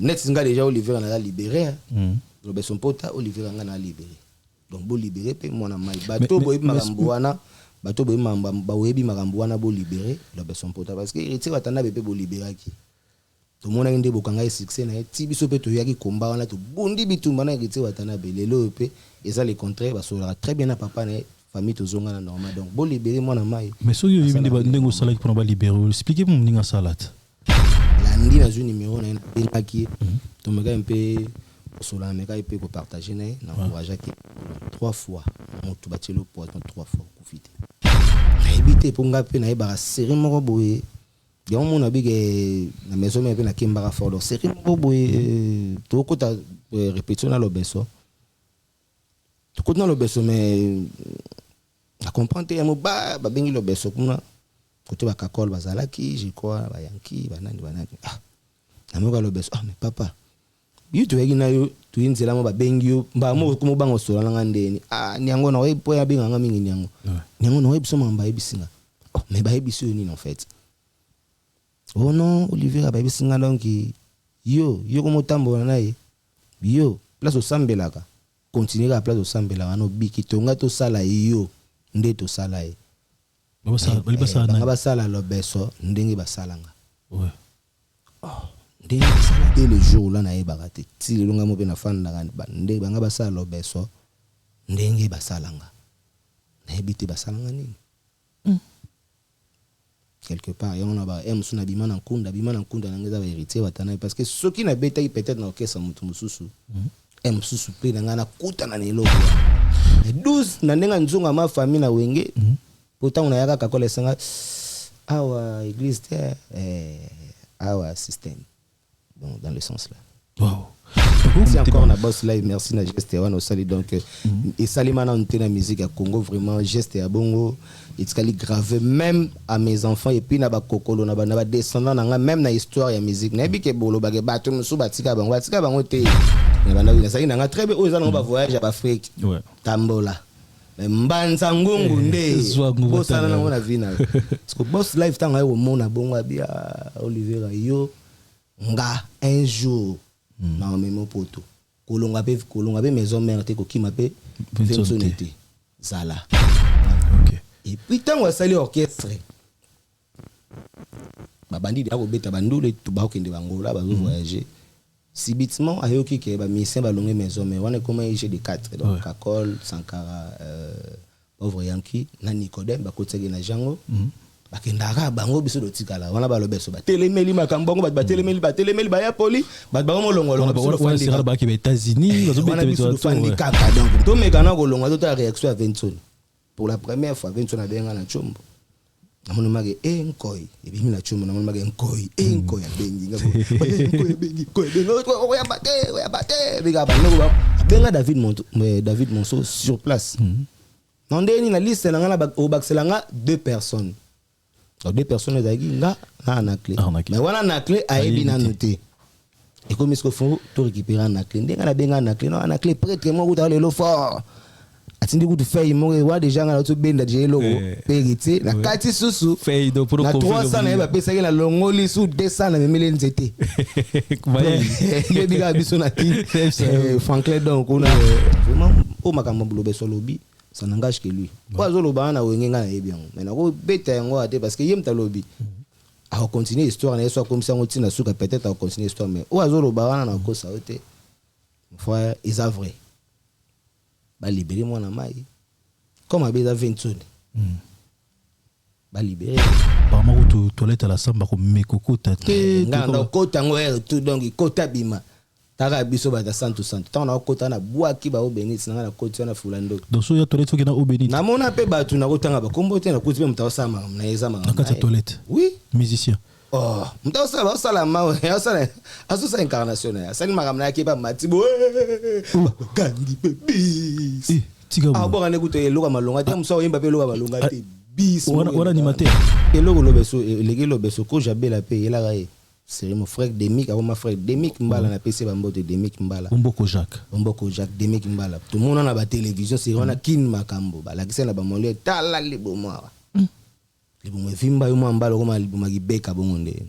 net singa déjà Olivier na libéré le son pota Olivier ngana libéré donc bo libéré pe mona mai bato boy makambo wana bato boy mamba ba webi makambo wana bo libéré le son pota parce que héritier batanda bebe bo libéré ki to mona ngende bokanga succès na ti biso pe to yaki komba wana to bondi bitumba na héritier batanda belelo pe et ça le contraire ba so très bien na papa na famille to zonga na normal donc bo libéré mona mai mais so yo yiminde ba ndengo sala pour ba libérer expliquez-moi mninga salate lundi na numéro na benaki to mega un peu sola mega peut ko partager na encourager 3 fois on to batelo pour 3 fois profiter na ebité pour ngape na eba série moko boye ya on mona bige na maison mais na kimbara fort donc série moko boye to ko ta répétition na lobeso to ko na lobeso mais à comprendre ya mo ba bengi lobeso kuna côté bakakol bazalaki je crois ba yanki banani amoka lobeso mais papa you to egina yo to inzela mo ba bengi yo ba mo ko mo bango sola nga ndeni nyango na we po ya binga nga mingi nyango na we biso mamba ebisinga mais ba ebiso ni en fait oh non Olivier ba ebisinga donc yo ko motambo na ye yo place au sambelaka continuer à place au sambelaka no biki to nga to sala yo nde to sala ye basala lobeso ndenge basalanga ouais ndenge basala dès le jour là na ebakate ti longa mo pe na fanda ndenge banga basala lobeso ndenge basalanga na ebite basalanga nini quelque part on a ba suna bimana nkunda na ngeza ba héritier watana parce que ceux qui na beta peut-être na okesa mutu mususu mususu pe na ngana kuta na nelo 12 na ndenga nzunga ma famille na wenge pourtant on a yaka kakole sanga awa église awa système donc dans le sens là wow c'est encore on a boss live merci na geste wana osali donc et salimana on tena musique à Congo vraiment geste ya bongo itikali grave même à mes enfants et puis na ba kokolo na ba descendant na même na histoire ya musique na bike bolo ba bato musu batika bango te na bana na sali na très bien ozana ba voyage à Afrique ouais tambola mbanza ngungu nde bosana na mona vina parce que boss live tanga yo mona bongo bia Olivier yo nga un jour na memo poto kolonga pe maison mère te ko kima pe fonctionnalité zala OK et puis tango sali orchestre babandi de ko beta bandule to ba okende bangola ba voyager subitement ayoki ke ba mission balonge maison mais wana comment j'ai des 4 donc Kakol Sankara pauvre Yanki na Nicodème ba kotege na Jango bakendaka bango biso do tikala wana ba lobeso ba telemeli makambongo ba telemeli ba ya poli ba mo longolonga biso wana sera ba ke États-Unis bazo beta biso fandi kaka donc to mekana ko longa to ta réaction à Vincent pour la première fois Vincent na benga na chombo namoni mage nkoi ebimi na chombo namoni mage nkoi ya bengi ngako bengi ko ya bate biga ba ngo ba benga David Monceau sur place nondeni na liste na ngana au baxelanga 2 personnes donc 2 personnes ezaki nga na clé mais wana na clé ayebi na noté et comme est-ce qu'il faut tout récupérer na clé ndenga na benga na clé non na clé prêtre mo ko le fort atindi ku fay mo wa déjà ngana to benda je loko périté na kati susu fay do pour na 300 na ba pesa la longoli sous 200 na memeli nzete biga biso na ti Franklin donc on a vraiment au makambo blobe solobi ça n'engage que lui quoi zo loba na wenga na bien mais na ko beta ngo ate parce que yem ta lobi a continuer histoire na soit comme ça on tina suka peut-être à continuer histoire mais o zo loba na ko ça ote frère is vrai ba libérer moi na mai comme abeza 20 ba libérer par moi to toilette à la samba ko mekoko taté nganda kota ngo tout donc kota bima taka biso ba santo tant na kota na boaki ba obenit na kota na fulando donc so ya toilette na obenit na mona pe ba tu na kotanga ba kombo te na kuti pe mtawa sama na ezama na kata toilette oui musicien mtawa sala mawe ya sala asusa incarnation ya sali makamna yake ba matibo kangi pe bis tika bo kana kuto eloka malonga te musa oyimba pe eloka malonga te bis wana animateur eloko lobeso lege lobeso ko jabela pe yela gae c'est mon frère Demic avant ma frère Demic Mbala na PC bambote Demic Mbala Omboko Jacques Demic Mbala tout le monde na ba télévision c'est wana kin makambo ba la kisa na ba molé tala libomo libomo vimba yo Mbala ko ma libomo gibeka bongonde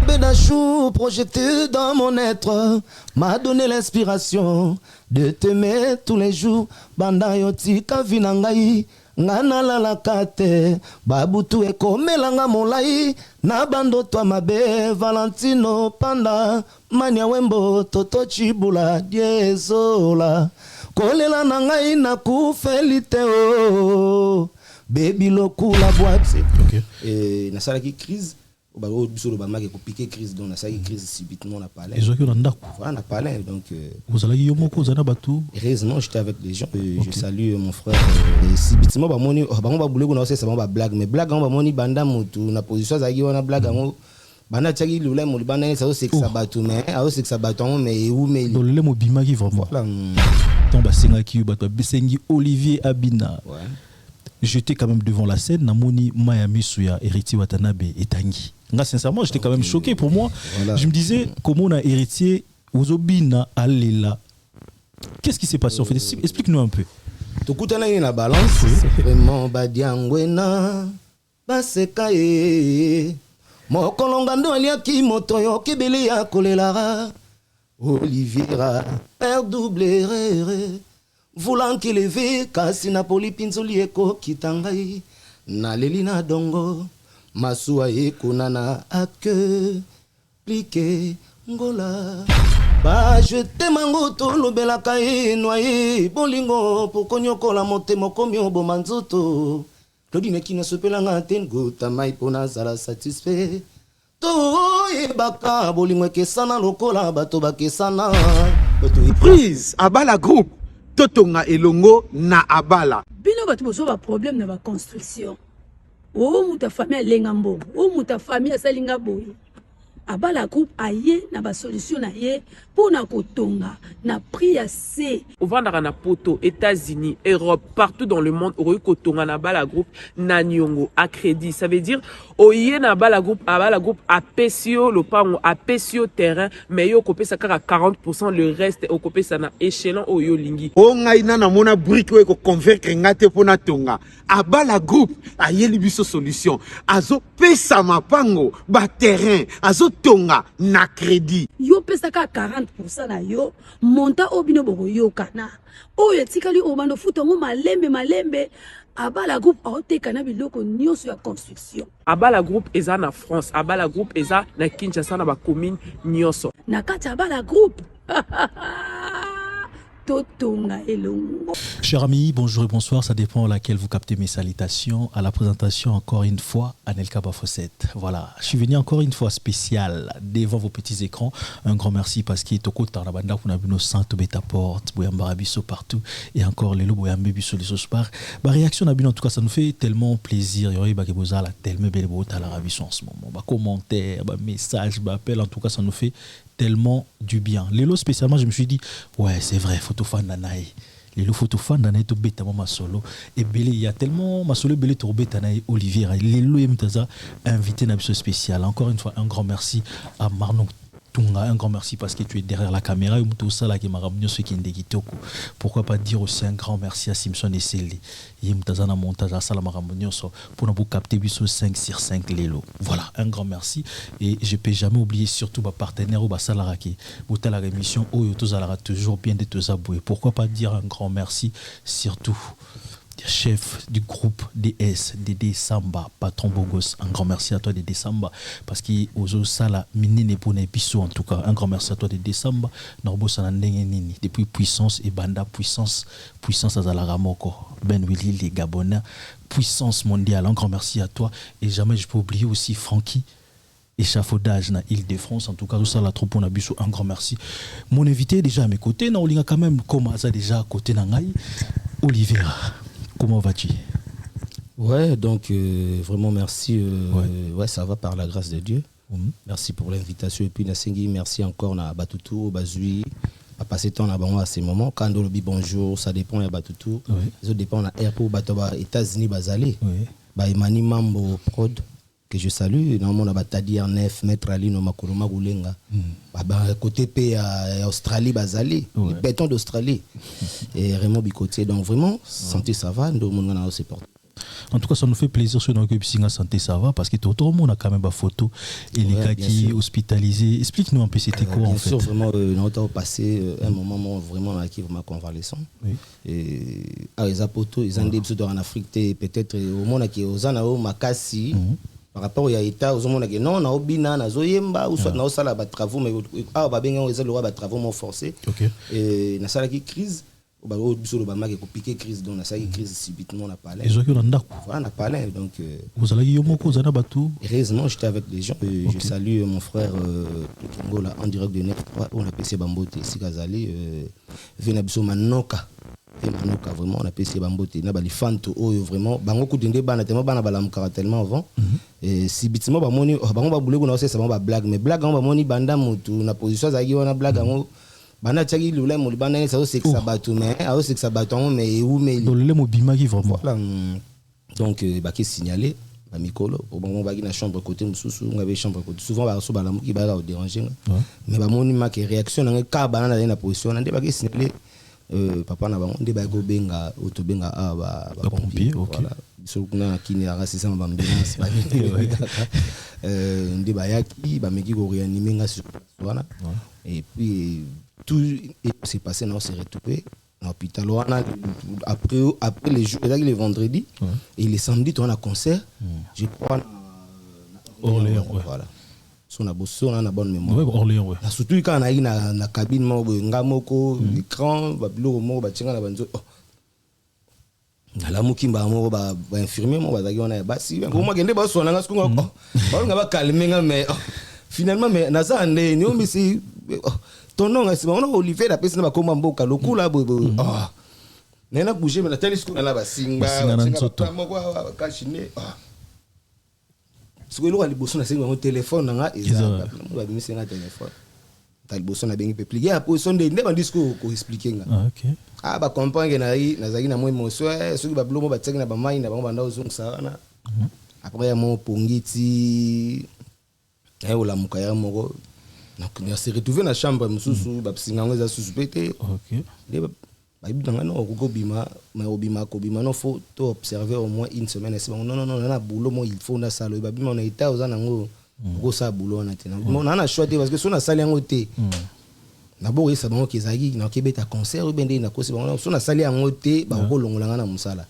Bédachou projeté dans mon être m'a donné l'inspiration de t'aimer tous les jours. Bandayoti kavinangai ngana la kate babutu ekomelanga molai na bando to mabe Valentino Panda mania wembo toto chibula diezola kolela na ngai na kufelite o baby lokula boîte. OK. Et na sala ki crise ba o biso le ba ma ko piquer crise donc na sala ki crise subitement na palais. Ils ont eu ndako. Voilà na palais donc vous allez yomoko zana batu. Heureusement j'étais avec des gens. Je salue mon frère subitement ba moni ba on ba boulé ko na c'est ba blague mais blague on ba moni banda mutu na position za na blague on bana tchaki lula mo bana ça c'est que ça batu mais c'est que ça batu mais où mais dans le mobima qui vraiment. Voilà. Ton basenga ki batu besengi Olivier Abina. Ouais. J'étais quand même devant la scène namoni Mayami Suya héritier Watanabe et Tanguy. Nga sincèrement j'étais quand même choqué pour moi. Voilà. Je me disais comment on a héritier Ozobina Alela. Qu'est-ce qui s'est passé en fait? Explique-nous un peu. Tokutana na balance vraiment badiangwena baseka e mokolonga ndo aliaki moto yo kebele ya kolelara Oliviera père double rere voulant qu'il leve kasi na polipinzoli eko kitangai na lelina dongo masua ekonana ake plike ngola ba je t'aime ngoto lobelaka e noye bolingo pokonyokola motema komi oboma nzoto Claudine kina sopelanga tengo tamai pona zala satisfait to ebaka bolingo ekesana lokola bato bakesana prise abala groupe totonga elongo na abala bino bato bozo ba problème na ba construction o muta famille lenga mbongo o muta famille asalinga boye abala groupe aye na ba solution na ye pona kotonga na prix assez ovandaka na poto États-Unis Europe partout dans le monde okoki kotonga na bala groupe na nyongo à crédit ça veut dire oye na bala groupe apesio lopango apesio terrain mais yo kopesa kaka 40% le reste okopesa na échelon oyo lingi o ngai na mona brique ko convaincre ngate pona tonga abala groupe ayeli biso solution azo pesa mapango ba terrain azo tonga na crédit yo pesa ka 40% na yo monta obino boko yo kana oyo tikali obando futongo malembe abala groupe aoteka na biloko nyonso ya construction abala groupe eza na France abala groupe eza na Kinshasa na ba commune nyonso na kati abala groupe totonga elongo. Chers amis, bonjour et bonsoir, ça dépend à laquelle vous captez mes salutations. À la présentation, encore une fois, Anelka Bafosset. Voilà, je suis venu encore une fois spécial devant vos petits écrans. Un grand merci parce qu'il est au côté de la bande, on a vu nos santos bêta porte, Bouyambarabiso partout, et encore les loups Bouyambebiso les sospars. Ma réaction, en tout cas, ça nous fait tellement plaisir. Il y aurait la tellement belle beauté à la ravissure en ce moment. Commentaires, messages, appels, en tout cas, ça nous fait tellement du bien. Lélo spécialement, je me suis dit, ouais, c'est vrai, photo fan d'Anaï. Lélo photo fan d'Anaï, to bêta ma solo. Et belé, il y a tellement ma solo belé to bêta d'Anaï Olivier. Lélo et Mtaza invité un épisode spécial. Encore une fois, un grand merci à Marnon. Un grand merci parce que tu es derrière la caméra. Pourquoi pas dire aussi un grand merci à Simpson et Célie. Pour nous capter 5 sur 5 Lélo. Voilà, un grand merci. Et je ne peux jamais oublier surtout ma partenaire ou ma salarié. Pour la émission, toujours bien de te abouer. Pourquoi pas dire un grand merci surtout chef du groupe DS, Dédé Samba, patron Bogos. Un grand merci à toi Dédé Samba parce qu'il ozo sala minine pour nepiso en tout cas. Un grand merci à toi Dédé Samba. Norbo sanandengeni depuis puissance et banda puissance à Zalaramoko. Ben Willy les Gabonais puissance mondiale. Un grand merci à toi et jamais je peux oublier aussi Francky. Échafaudage na Île-de-France en tout cas tout ça la troupe on a bu un grand merci. Mon invité est déjà à mes côtés. Na olinga quand même comme ça déjà à côté nangai Olivier. Comment vas-tu? Ouais, donc vraiment merci. Ouais, ça va par la grâce de Dieu. Merci pour l'invitation. Et puis, Nassengi, merci encore à Batutu, Bazui, à passer temps là-bas à ces moments. Quand on dit bonjour, ça dépend à Batutu. Ça dépend à Airport, Batoba, États-Unis, Bazali. Emani Mambo Prod, que je salue. Normalement, on a Tadi Arnef, Maître Ali, no Makuruma Goulenga. Côté P à Australie, Bazali. Le béton d'Australie. Et Raymond Bicotier. Donc vraiment, santé, ça va. Nous, on a aussi porté. En tout cas, ça nous fait plaisir sur notre Singa Santé, ça va, parce que tout le monde a quand même des photos et les gars qui hospitalisés. Explique-nous un peu, c'était quoi en fait? Bien sûr, vraiment, on a passé un moment vraiment qui est vraiment convalescent. Oui. Et les apotos, ils ont des épisodes en Afrique, peut-être au monde qui est aux Anao, Makassi. Par rapport au Yaïta, aux hommes qui non, na obina, na zoyemba, ou soit na osala ba travaux, mais ah ba benga ils ont ba travaux mon forcé. Et na sala qui crise, au ba biso le ba ma qui piquer crise, donc na sala qui crise subitement on a parlé. Ils ont eu l'anda. Voilà, on a parlé donc. Vous allez y yomoko, vous allez batou. Heureusement, j'étais avec les gens. Je salue mon frère Kingo là en direct de Net 3, on a PC Bambote, ici Kazali, Venabiso Manoka. Manoka vraiment on a PC Bambote, na ba li fanto oyo vraiment bango kudinde bana tellement bana balamukara tellement avant. Et si bitima ba moni bango ba boulé ko na c'est ba blague mais blague on ba moni banda mutu na position za on a blague ngo bana tchaki lula mo bana ça c'est que ça batu mais c'est que ça batu mais où mais le mobima qui vraiment. Voilà. Donc ba qui signaler ba mikolo au bon ba qui na chambre côté mususu on avait chambre côté souvent ba so ba la qui ba déranger mais ba moni ma qui réaction na ka bana na position na ba qui signaler papa na bango nde ba go benga otobenga ba pompier voilà so kuna kini arasi sama ba ambulance ba nde ba yaki ba meki ko réanimer nga sur voilà et puis tout s'est passé on s'est retrouvé à l'hôpital après les jours les vendredis et les samedis on a concert je crois Orléans voilà on a bossé on a une bonne mémoire. Ouais, Orléans ouais. Surtout quand on a na cabine mo ngamoko écran ba bilo mo ba tinga na banzo. La mukimba mo ba infirmier mo ba zaki on a basi. Ko mo gende ba so na ngasko ngoko. Ba nga ba calmer nga mais finalement mais na za ande ni o misi ton nom c'est on Olivier la personne ba koma mboka lokula bo. Nena bouger mais la téléscope na ba singa ba mo kwa kashine. Ce que l'on a liboso na senga mon téléphone nga eza ba bimisi nga téléphone ta liboso na bengi pe plier a position de ndeba disco ko expliquer nga OK ba comprendre na zaki na mo émotion ce que ba blomo ba tsaki na ba mai na ba banda ozong sana après mon pongiti o la mukaya moko donc on s'est retrouvé dans la chambre mususu ba psinga ngo za suspecté OK bah il dans non bima mais obima non faut observer au moins une semaine c'est bon non on a boulot moi il faut na salle bah bima on a été aux anango go ça boulot on a tena on a choisi parce que si on a salle en hôtel na bo ça bon ki zaki na kebeta concert bende na kosi bon on a salle en hôtel bah ko longola na musala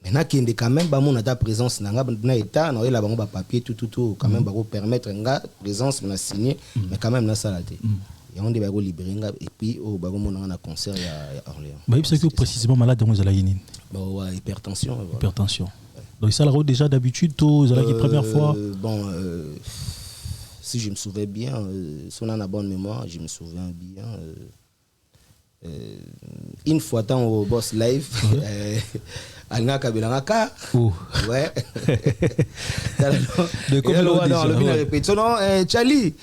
maintenant qui est quand même bah mon ta présence na état na la bango ba papier tout quand même ba ko permettre nga présence na signer mais quand même na salle et on débat libéré et puis au bago mon a concert à Orléans. Bah c'est que précisément malade dans la yinine. Bah ouais, hypertension. Voilà. Hypertension. Donc ça la déjà d'habitude tout la première fois. Bon si je me souviens bien si on a une bonne mémoire, je me souviens bien une fois tant au boss live alanga kabila ngaka ouais le répétition non Charlie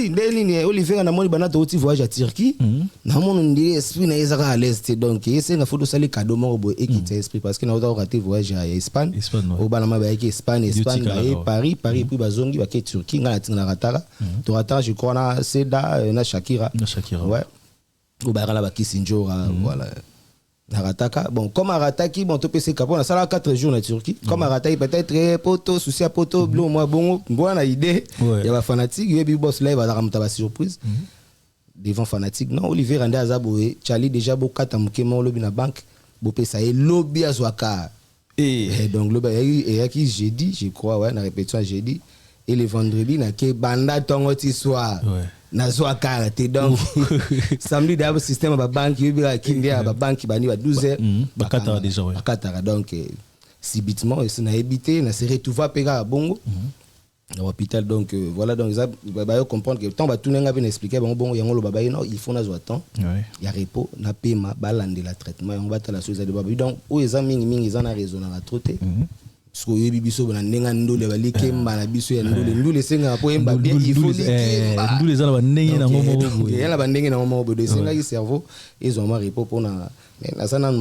ndeni Olivier na moni bana to voyage à Turquie na moni ndi esprit na ezaka à l'est donc ese nga photo sali cadeau mo bo ekite esprit parce que na auto raté voyage à Espagne au bana ma ba Espagne Paris puis bazongi ba ke Turquie nga na ratara to ratara je crois na Seda na Shakira ouais au barala ba Kisinjora voilà Arataka bon comme Arataki bon to PC capon na sala 4 jours en Turquie comme Arataki peut-être poto souci à poto bleu moi bon bonne idée il y a ba fanatique il y a boss live à ramta ba surprise devant fanatique non Olivier Randé Azaboé Charlie déjà bokata mukema lobby na banque bo pesa et lobby azwaka et donc lobby et qui jeudi je crois ouais na répétition jeudi et le vendredi na ke banda tongo ti soir na zo karaté donc samedi d'abord système ba banque yebira kindia ba banque bani ba 12h bakata déjà ouais bakata donc subitement et na habité na se retrouver pega bongo à l'hôpital donc voilà donc ça ba comprendre que tant ba tout nga bien expliquer bon yango lo baba non il faut na zo temps il y a repos na pema balande la traitement on va ta la chose de baba donc o eza mingi za na raison na trotter parce que yebi biso bana ndenga ndole balike mbana biso ya ndole senga po emba bien il faut ndole za ba ndenge na ngomo bo ya la bandenge na ngomo bo de senga ki cerveau ils ont marre repos pour na sana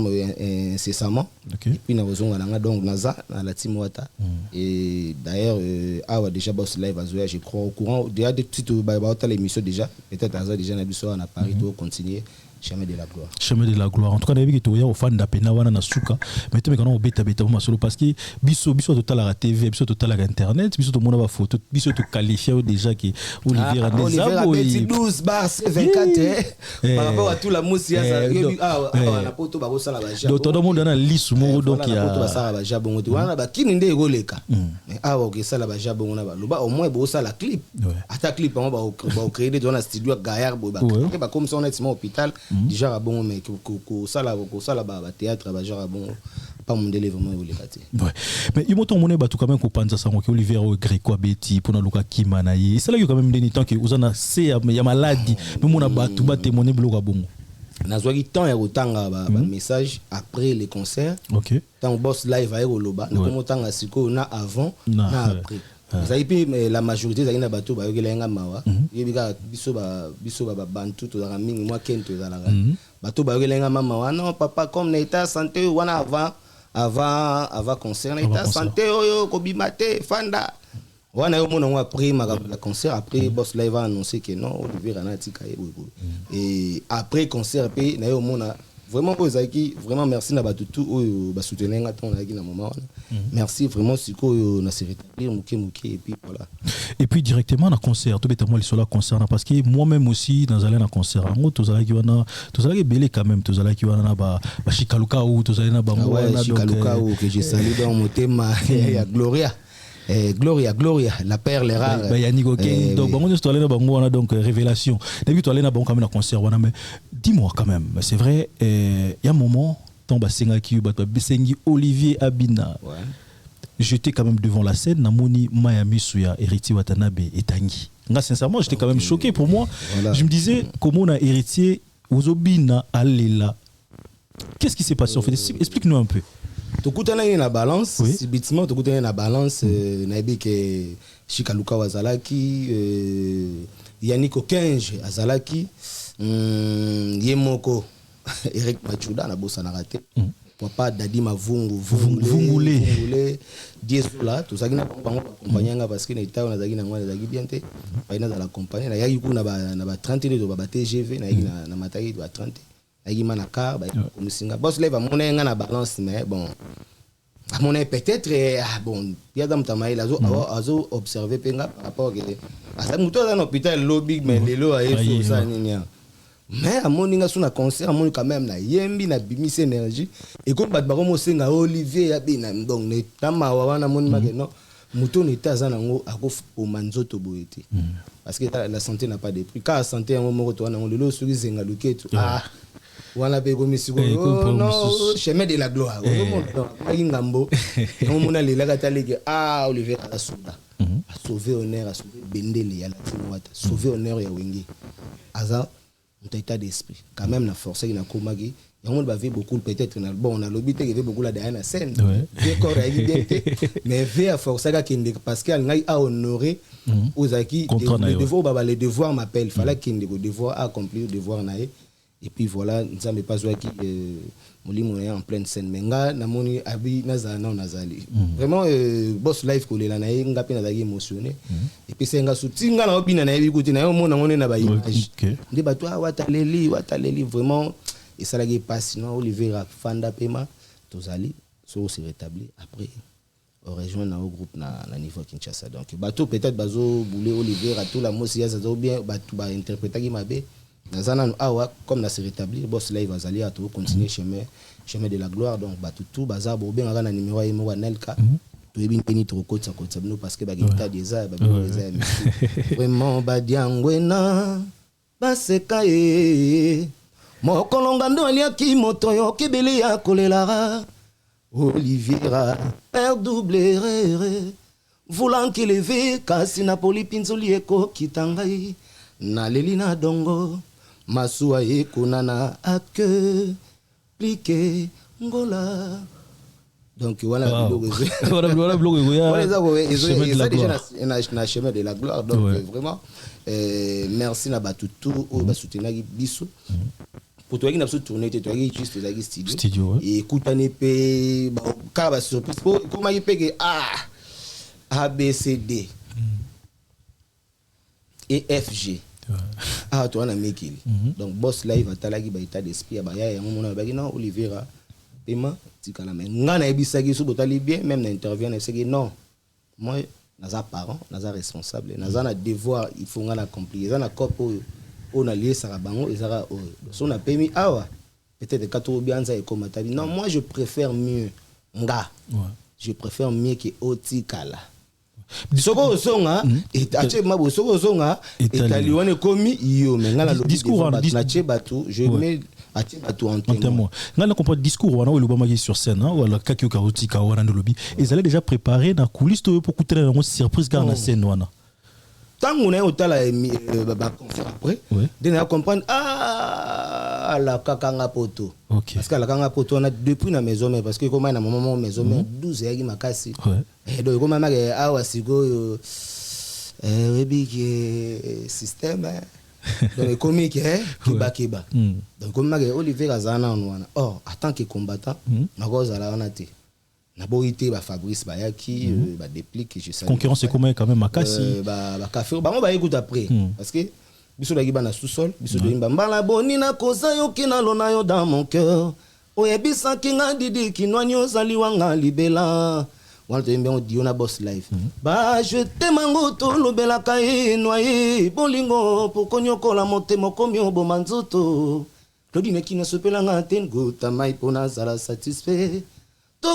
incessamment et puis na ozonga nanga donc naza na la team wata et d'ailleurs awa déjà boss live azoya je crois au courant déjà des petites ba l'émission déjà peut-être aza déjà na biso na Paris to continuer chemin de la gloire. Chemin de la gloire. En tout cas, on a vu que tu es au fan d'Apena, on a souka. Mais tu es quand on bêta masolo parce que biso total à la TV, biso total à internet, biso tout le monde a photo, biso tout qualifié déjà qui Olivier a des abos. Olivier 12 bar C24 par rapport à tout la moussia ça. Na poto ba sala ba jabo. Tout le monde a liste mo donc il y a poto ba sala ba jabo ngoto. Wana ba kini nde egoleka. Mais awa ke sala ba jabo ngona ba loba au moins bo sala clip. Ata clip on ba créer dans un studio Gaillard bo ba. Ba comme ça on est à hôpital. Déjà bon mais ko sala ba théâtre ba genre bon pas mon délai vraiment vous les gâter. Ouais. Mais il monte mon tout quand même ko panza ça que Olivier Greco Betty pour na luka kimana yi. C'est là que quand même des temps que uzana c'est ya maladie. Mais mon batu ba témoigner bloga bongo. Nazwaki temps ya kotanga ba message après les concerts. OK. Tant boss live ayo loba na komo tanga siko na avant na après. Ça y est la majorité za ina bato ba yokelenga mawa. Yebika biso ba bantu to za mingi moi kento za la. Bato ba yokelenga mawa non papa comme l'état santé wana avant concert l'état santé oyo kobimate fanda. Wana yo mona après la concert après boss live a annoncé que non Olivier Ranati kaye et après concert pe na yo mona vraiment ozaki vraiment merci na batutu oyo ba soutenir nga ton na moment. Merci vraiment siko na se rétablir muke et puis voilà. Et puis directement na concert to beta moi sur la concert parce que moi même aussi dans aller na concert ngo to zala ki wana to zala ki belé quand même to zala ki wana na ba Shikaluka ou to zala na bango wana Shikaluka ou que je salue dans mon thème ya Gloria. Gloria, la perle rare. Donc, bon, on est allé dans donc révélation. Depuis, tu es allé dans un concert. Mais dis-moi quand même, c'est vrai, il y a un moment, Olivier Abina. J'étais quand même devant la scène, Namoni Mayami Suya, Héritier Watanabe et Tanguy. Sincèrement, j'étais quand même choqué pour moi. Voilà. Je me disais, comment on a héritier Ozobina Alela. Qu'est-ce qui s'est passé en fait? Explique-nous un peu. Tokutana na balance subitement tokutana na balance naibi ke Shikaluka wazalaki Yannick Kenje azalaki yemoko Eric Machuda na bossa na raté papa Dadi Mavungu vungule diesola tozaki na accompagner parce que na ita on azaki na ngwana azaki bien te baina za la compagnie na yaki kuna ba 30 de ba TGV na yaki na mataki ba 30 ayi manaka ba komisinga boss live amona nga na balance mais bon amona peut-être bon ya dam tamaï azo observer penga par rapport que asa muto dans hôpital lobby mais lelo ayeso ça ninia mais amoni nga suna concert amoni quand même na yembi na bimis énergie et comme bat bako mosenga Olivier ya bina donc ne tama wana moni mageno muto ne taza nango akof o manzoto boete parce que la santé n'a pas de prix quand la santé un moment to wana lelo suri zenga luketu wana pe komisi ko non chemin de la gloire ngambo on a lela kataleke Olivier a sauvé honneur a sauvé bendele ya la timwata sauvé honneur ya wengi aza un état d'esprit quand même la force qui na komagi yango ba vie beaucoup peut-être bon on a l'obité que beaucoup la derrière la scène bien corps mais veut à forcer kende parce qu'il ngai a honorer aux acquis les devoirs les devoirs m'appelle fallait kende ko devoir accomplir devoir nae. Et puis voilà, nous avons pas joué qui molimo en pleine scène menga na moni abi nazana nazali vraiment boss live ko lela na nga pe nazali émotionné et puis c'est nga soutinga na obina na ebikuti na yo mona ngone na ba image ndi bato wataleli vraiment et ça la qui passe sinon Olivier Fanda Pema tozali so se rétablir après au rejoindre au groupe na niveau Kinshasa donc bato peut-être bazo boulé Olivier à tout la mosia ça zo bien bato ba interpréter qui mabe nazana awa comme na se rétablir boss live azali à tout continuer chemin de la gloire donc bato tout bazar bo bien na numéro yemo wa Nelka to ebin peni to kotsa no parce que ba gita déjà ba vraiment ba diangwena baseka mokolonga ndo aliaki moto yo kebele ya kolela Oliviera père double rere voulant qu'il élevé kasi na polipinzoli eko kitangai na lelina dongo masua ekonana ake pliqué ngola donc voilà voilà blogo ya na chemin de la gloire donc vraiment merci na batutu o basutenaki biso pour toi qui n'a pas tourné toi qui juste la studio et écoute un épée car ba surprise comment il peut A B C D et F G ah toi na mekili donc boss live atalaki ba état d'esprit ba ya mon ba non Oliviera paiement tikala mais ngana ebisaki so botali bien même na intervient c'est que non moi naza parent naza responsable naza na devoir il faut ngana accomplir na copo on a lié ça bango ezara so na permis awa peut-être kato bien ça et comme atali non moi je préfère mieux je préfère mieux que otikala soko zonga et ache mabo soko zonga et taliwane komi yo mais ngala le discours na chebatu je mets ache batu en témoin ngala comprend discours wana le bama sur scène wala kakio karoti ka wana de lobby ils allaient déjà préparer na coulisse to pour coûter une surprise gar na scène wana tant on est au tala ba concert après de na comprendre la kakanga poto parce que la kakanga poto on a depuis na maison mais parce que comme na maman maison mais 12 yaki makasi et donc comme mama awa sigo webi que système donc comique kiba donc comme mama Olivier Kazana on wana en tant que combattant na goza la on a té na boité ba Fabrice Bayaki ba déplique je sais concurrence c'est comment quand même makasi ba café ba on va écouter après parce que biso la giba na sous-sol biso de mbala boni na koza yo kinalo na yo dans mon cœur oyebisa kinga didi kinwanyo zali wanga libela wana to yembe dio na boss live ba je t'aime ngoto lobela kai noyé bolingo pour konyokola motema komi oboma nzoto Claudine kina sopela ngaten gota mai pona zala satisfait to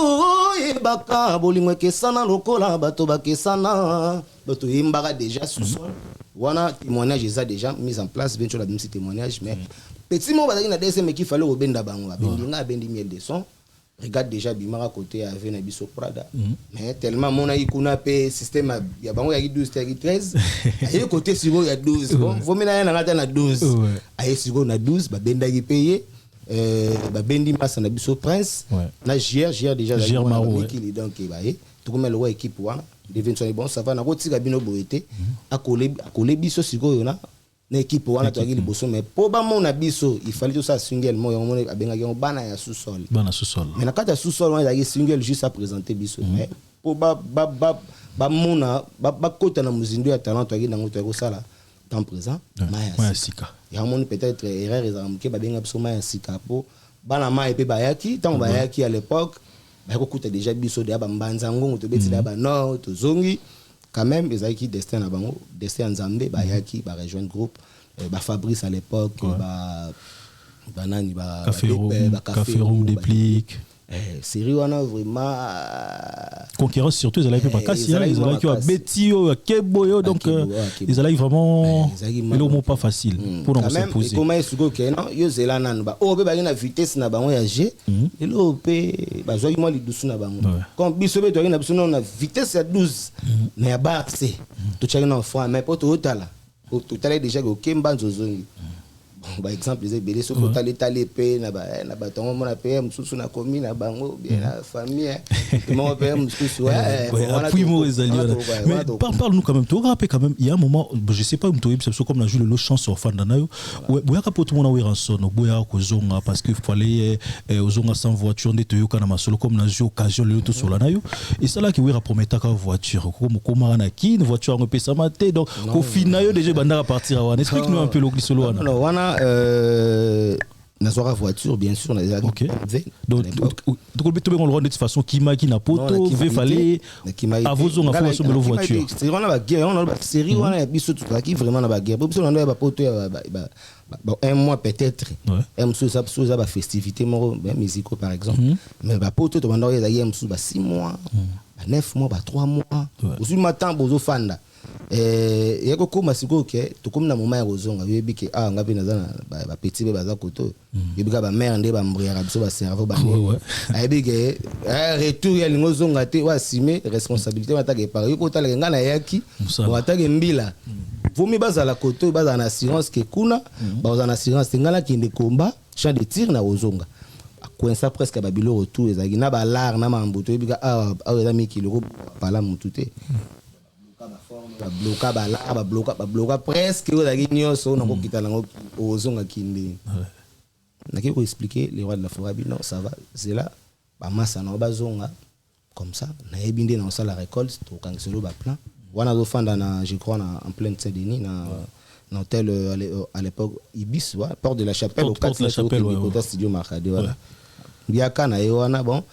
yebaka bolingo kesana lokola bato bakesana bato yembaka déjà sous-sol wana témoignage eza déjà mis en place bien sûr la même témoignage mais petit mot bazaki na DSM qui fallait obenda bango abendi nga abendi miel de son regarde déjà bimara côté avec na biso Prada mais tellement mon aïe kuna pe système ya bango ya 12 13 aïe côté sigo ya 12 bon faut mena na ngata na 12 aïe sigo na 12 ba benda ki payer babendi masa na biso Prince na GR déjà donc baye tout comme le équipe wana devient bon ça va na kotika bino boete akole biso sikoyo na équipe wana to akili boso mais po ba mona biso il fallait tout ça single mo yomone abenga yon bana ya sous-sol mais na kata sous-sol wana ya single juste à présenter biso mais po ba mona ba kota na muzindo ya talent to akili nango to sala temps présent maya sika ya moni peut-être erreur ezamke ba benga biso maya sika po bana maya pe bayaki tant bayaki à l'époque ba kokuta déjà biso de ba mbanzango to beti da ba non to zongi quand même ezaki destin na bango destin nzambe bayaki ba rejoindre groupe ba Fabrice à l'époque ba nani ba café room déplique série wana vraiment concurrence surtout ils allaient pas casser ils allaient qui betio keboyo donc ils allaient vraiment le mot pas facile pour nous s'imposer comment est-ce que non yo zela nanu ba o be ba na vitesse na bango ya G et lo pe ba zo mo li dusu na bango comme biso be to na biso na vitesse ya 12 na ya ba c'est to chaki na fond mais pour tout tala déjà ko kemba nzozo par exemple les belé so ko tali pe na ba tongo mona pe mususu na commune na bango bien la famille mo pe mususu puis mo mais parle-nous quand même tu rappelles quand même il y a un moment je sais pas comme la joue le chance au fan danayo boya ka poto mona weranson boya ko zonga parce que fallait ozonga sans voiture ndeto yo kana masolo comme na jeu occasion le to sola nayo et ça là qui wera prometa ka voiture comme comment na ki une voiture on peut ça mater donc au final déjà banda partir wana explique-nous un peu le solo wana non wana Nazora voiture bien sûr donc tu peux le de toute façon qui na poto veut fallait à vos on a fait sur voiture c'est on a la guerre on a la série on a biso tout qui vraiment na ba guerre biso on a ba poto un mois peut-être m sous ça ba festivité musico par exemple mais ba poto to banda ya m sous ba 6 mois 9 mois ba 3 mois aussi matin bozo fanda yako kuma siko ke to comme na moment ya kozonga yebi ke ngapi nazana ba petit be baza koto yebi ka ba mère nde ba mbriara biso ba cerveau ba yebi ke retour ya lingo zonga te wa assumer responsabilité matake par yoko tala ngana yaki watake mbila vomi bazala koto bazana assurance ke kuna bazana assurance ngala kinde komba champ de tir na ozonga coinça presque ba bilo retour ezaki na ba lar na mambuto yebi ka eza mikilo pala mutute bloquer presque la nyonso na kokita nango ozonga kinde naki ko expliquer les rois de la forêt non ça va c'est là ba massa na bazonga comme ça na ebinde na la récolte to kangselo ba plan wana zo fanda na je crois na en pleine Saint-Denis na un hôtel à l'époque Ibis, ouais, Porte de la Chapelle, Porte de la Chapelle, ouais. Studio Marcade, voilà. Biaka na wana bon.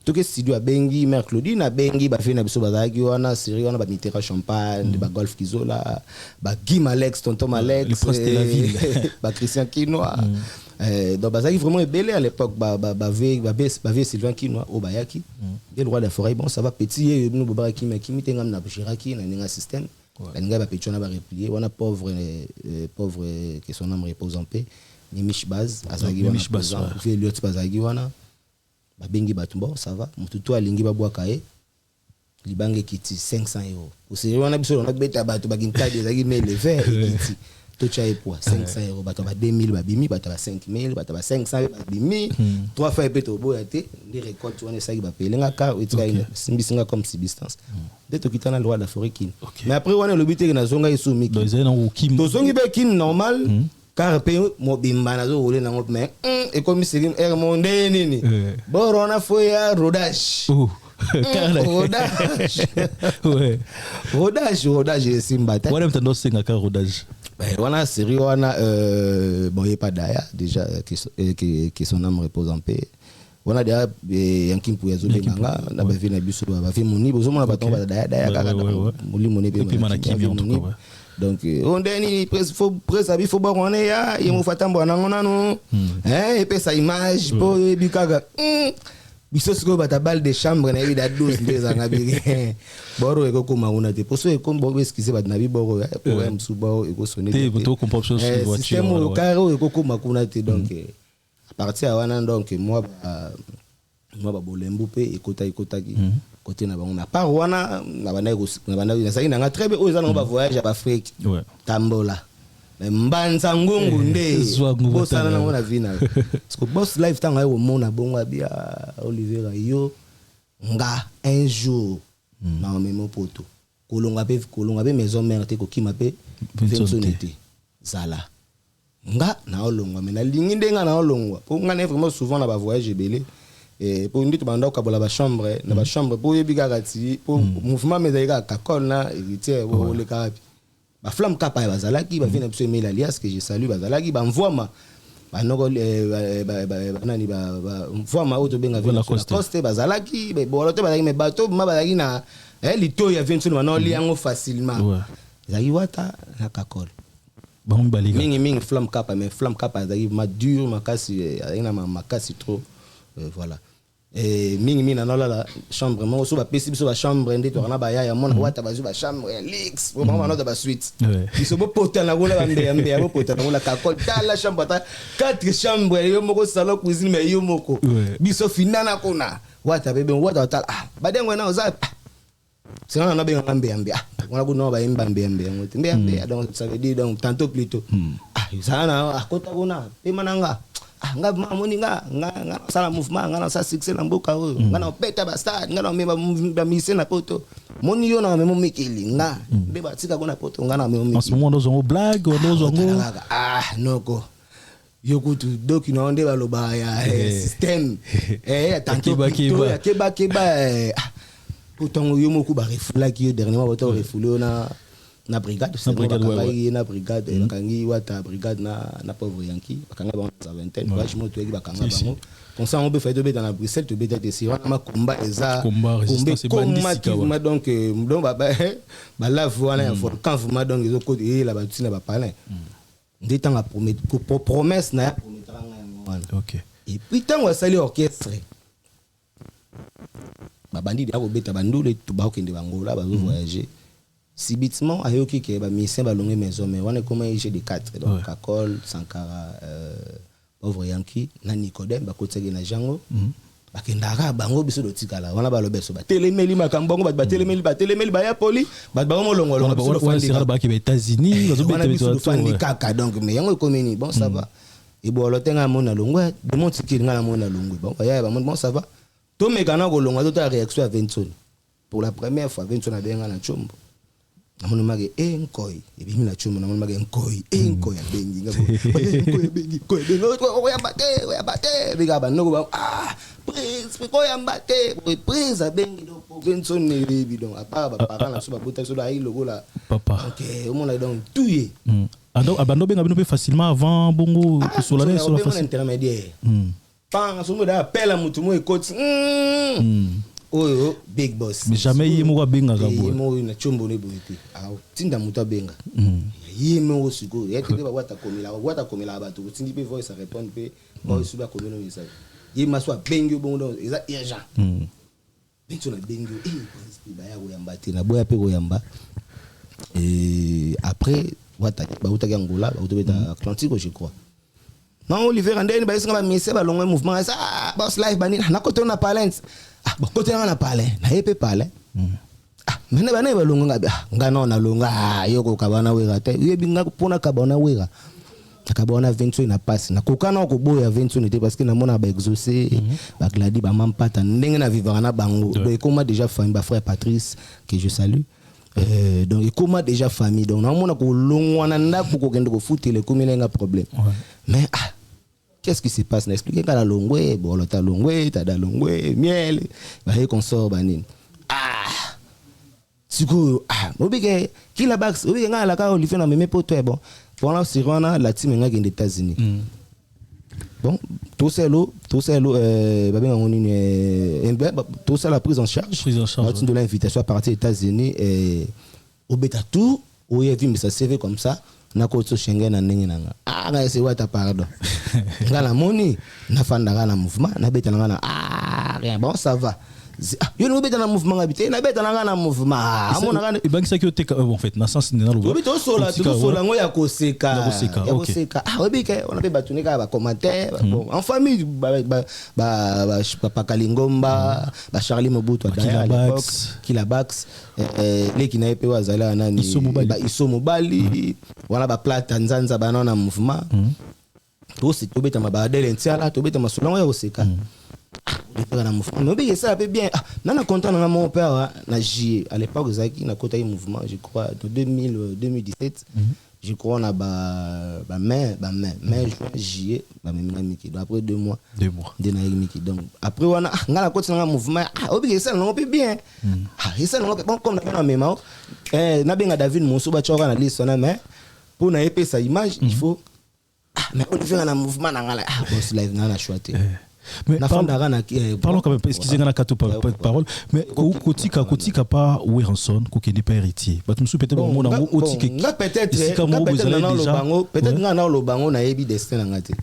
Tout que studio à Bengi, Mère Claudine, à Bengi, bah fait na biso bazaki wana, série wana, bah mitera champagne, bah golf kizola, bah Guy Alex, tonton Alex, le prince de la ville, bah Christian Kinoa. Donc bazaki vraiment belé à l'époque, bah Sylvain Kinoa, au Bayaki. Dès le roi de la forêt, bon ça va petit, nous bobaraki mais qui mitengam na Chiraki, na ninga système. Benga ba petona ba replier, wana pauvre que son âme repose en paix. Ni Mishbaz, azagi wana. Mishbaz, fait lieu bazagi wana. Babengi batumbo ça va mututu alingi babwaka e libange kiti 500 €. Osiri wana biso na beta bato bakinta des mais le vert kiti to chae poa 500 € bato ba 2000 babimi bato ba 5000 bato ba 500 babimi trois fois peto boya te les récoltes wana ça ba pelenga ka etika simbisinga comme subsistance de to kitana le roi de la forêt kin mais après wana le but na zonga isumi donc c'est un kim to zongi be kin normal car pe mo bimba na zo wole na ngop mais et comme c'est er monde nini borona foya rodage rodage simbata wana mtando senga ka rodage wana série wana bon il pas d'ailleurs déjà que son âme repose en paix wana déjà yankim pour yazobe nganga na ba vie na biso ba vie moni bozo mona baton ba d'ailleurs kaka moli moni pe mana kimi en tout cas. Donc on deni faut presque faut boire on ya il mo fatambo na ngona no et puis sa image pour bikaga biso siko bata balle de chambre na vida 12 ndeza ngabiri boro eko kuma una te poso eko mbo eskize bat na bi boro pour msuba eko sonner te to comprendre sur voiture système au carreau eko kuma kuna te donc à partir wana donc moi ba bolembu pe ekota ki côté na bango na part wana na bana na sai na très bien oza na ba voyage à Afrique tambola mbanza ngungu nde bosana na mona vina parce que boss life tanga yo mona bonga bia Olivier yo nga un jour na memo poto kolonga pe maison mère te ko kima pe vinsonité zala nga na olongwa mais na lingi ndenga na olongwa po nga na vraiment souvent na ba voyage belé et pour ndito banda ko bola ba chambre na ba chambre pour yebiga kati pour mouvement mezaika kakol na héritier bo le kapi ba flamme kapa bazalaki ba vina biso email alias que je salue bazalaki ba mvoma ba noko nani ba mvoma auto benga vina coste bazalaki ba bolote bazalaki me bato ma bazalaki na lito ya vinsu na no liango facilement zaki wata na kakol mingi flamme kapa mais flamme kapa zaki ma dur makasi ina makasi trop voilà et mingi na la chambre mo so ba pesi biso ba chambre ndito na ba ya mona wata bazu ba chambre lix bo mama no da ba suite biso bo pota na gola mbe bo pota na gola ka ko la chambre ta 4 chambre yo moko salon cuisine mais yo moko biso finana kona wata bebe wata ta ba dengo na oza c'est on a bien mbe on a ko no ba mbe donc ça veut dire donc tantôt plutôt ça na akota kona pe mananga nga mamoni nga sala mouvement nga sa succès na mboka oyo nga na peta ba stade nga na ba mise na poto moni yo na memo mikili nga be ba tika kona poto nga na memo mikili en ce moment nous on blague nous on noko yo kutu doki na onde ba loba ya système tanto keba pourtant yo moku ba refula ki dernièrement ba to refulo na brigade c'est na brigade bakangi wata brigade na pauvre yanki bakanga ba sa vingtaine vachement to bakanga bango comme ça on peut faire de dans la Bruxelles to beta de sira ma combat eza combat donc ba la voilà un volcan vraiment donc ils ont côté la battu na ba palin ndeta nga promesse na promettra nga OK et puis tant on sali orchestre ba bandi ba beta bandule to ba okende bangola ba voyager subitement ayoki ke ba mission ba longue maison mais on est comme j'ai des 4 donc Kakol Sankara pauvre Yankee na Nicodème ba kotege na Jango ba kendara bango biso do tikala wana ba lobeso ba telemeli makambongo ba telemeli ba ya poli ba mo longo wana sira ba ke États-Unis bazo beta biso fandi kaka donc mais yango komini bon ça va et bo lotenga mona longwe de mon tikili ngala mona longwe bon ya ba bon ça va to mekana ko longwa to ta réaction à Vincent pour la première fois Vincent a benga na chombo namoni mage nkoi ebimi na chumo namoni mage nkoi ya bengi ngako nkoi bengi koi bengi oya bate biga banoko ba prince ko ya bate prince bengi do Vincent ne bibi donc apa ba parana so ba bota so la ilo gola papa OK o mona donc tuye Abando benga bino facilement avant bongo Solane sur la face. Intermédiaire. Pan somo da appel à mutumo et coach. Oh big boss. Mais jamais yemo benga gabo. Yemo na chombo ne boité. Ah tinda muta benga. Yemo osiko. Yete ba wata komila ba to tindi pe voice répondre pe voice ba komino isa. Yema so bengo bongo eza urgent. Bintu na bengo ba ya goyamba tina boya pe goyamba. Et après wata ba uta Angola ba uta Atlantique je crois. Non Olivier Andeni ba isinga ba mise ba longwe mouvement ça boss life bani na côté on a parlé. Ah bon côté on a parlé na yepe parlé. Ah mena bana ba longa ngana na longa yoko kabana wera te yebi ngako pona kabana wera. Kabana 28 na passe na kokana ko boya 28 était parce que na mona ba exaucer ba gladi ba mampata ndenge na vivre na bango. Donc comment déjà famille ba frère Patrice que je salue. Donc comment déjà famille donc na mona ko longwana ndako ko kende ko footile ko milenga problème. Mais qu'est-ce qui se passe? N'expliquez qu'à la longue, bon, l'autre longue, t'as la longue, miel, bah, et qu'on sort, banin. Ah! Du coup, obligé, qui la baxe, obligé, la carte, on lui fait un même pour toi, bon. Pour la Sirona, la team est des États-Unis. Bon, tout ça, tout ça, la prise en charge. De l'invitation à partir des États-Unis, au bêta tout, où il y a vu, mais ça s'est fait comme ça. Na koto Schengen na ndenge nanga nga c'est wata pardon ngala moni na fanda na mouvement na beta na rien bon ça va yo no beta na mouvement ngabité na beta na mouvement amona kana ibangi saki oteka en fait na sens na lo bito sola ngo ya koseka obike on a pe batunika ba commentaire bon en famille ba Kalingomba ba Charlie Mobutu à l'époque Kilabax les qui n'avaient pas wazala nani Iso Mobali voilà ba plata nzanza bana na mouvement to c'est to beta mabadele ntiala to beta masolongo ya oseka na mouvement mais bien ça peut bien nana content na mon père na J à l'époque zaki na côté mouvement je crois de 2017 je crois on a mai juillet même miki après 2 mois de na miki donc après on a ngala côté na mouvement obligé ça non peut bien et ça non bon comme na même na benga David Monso ba tchoka na liste na mais pour na épée sa image il faut mais on fait un mouvement na ngala boss live na choité. Mais parlons quand même, excusez-moi la parole, mais Kotika pas Weranson, Kokeni pas héritier. Peut-être mon amour peut-être na lo bango na ebi destin ngate.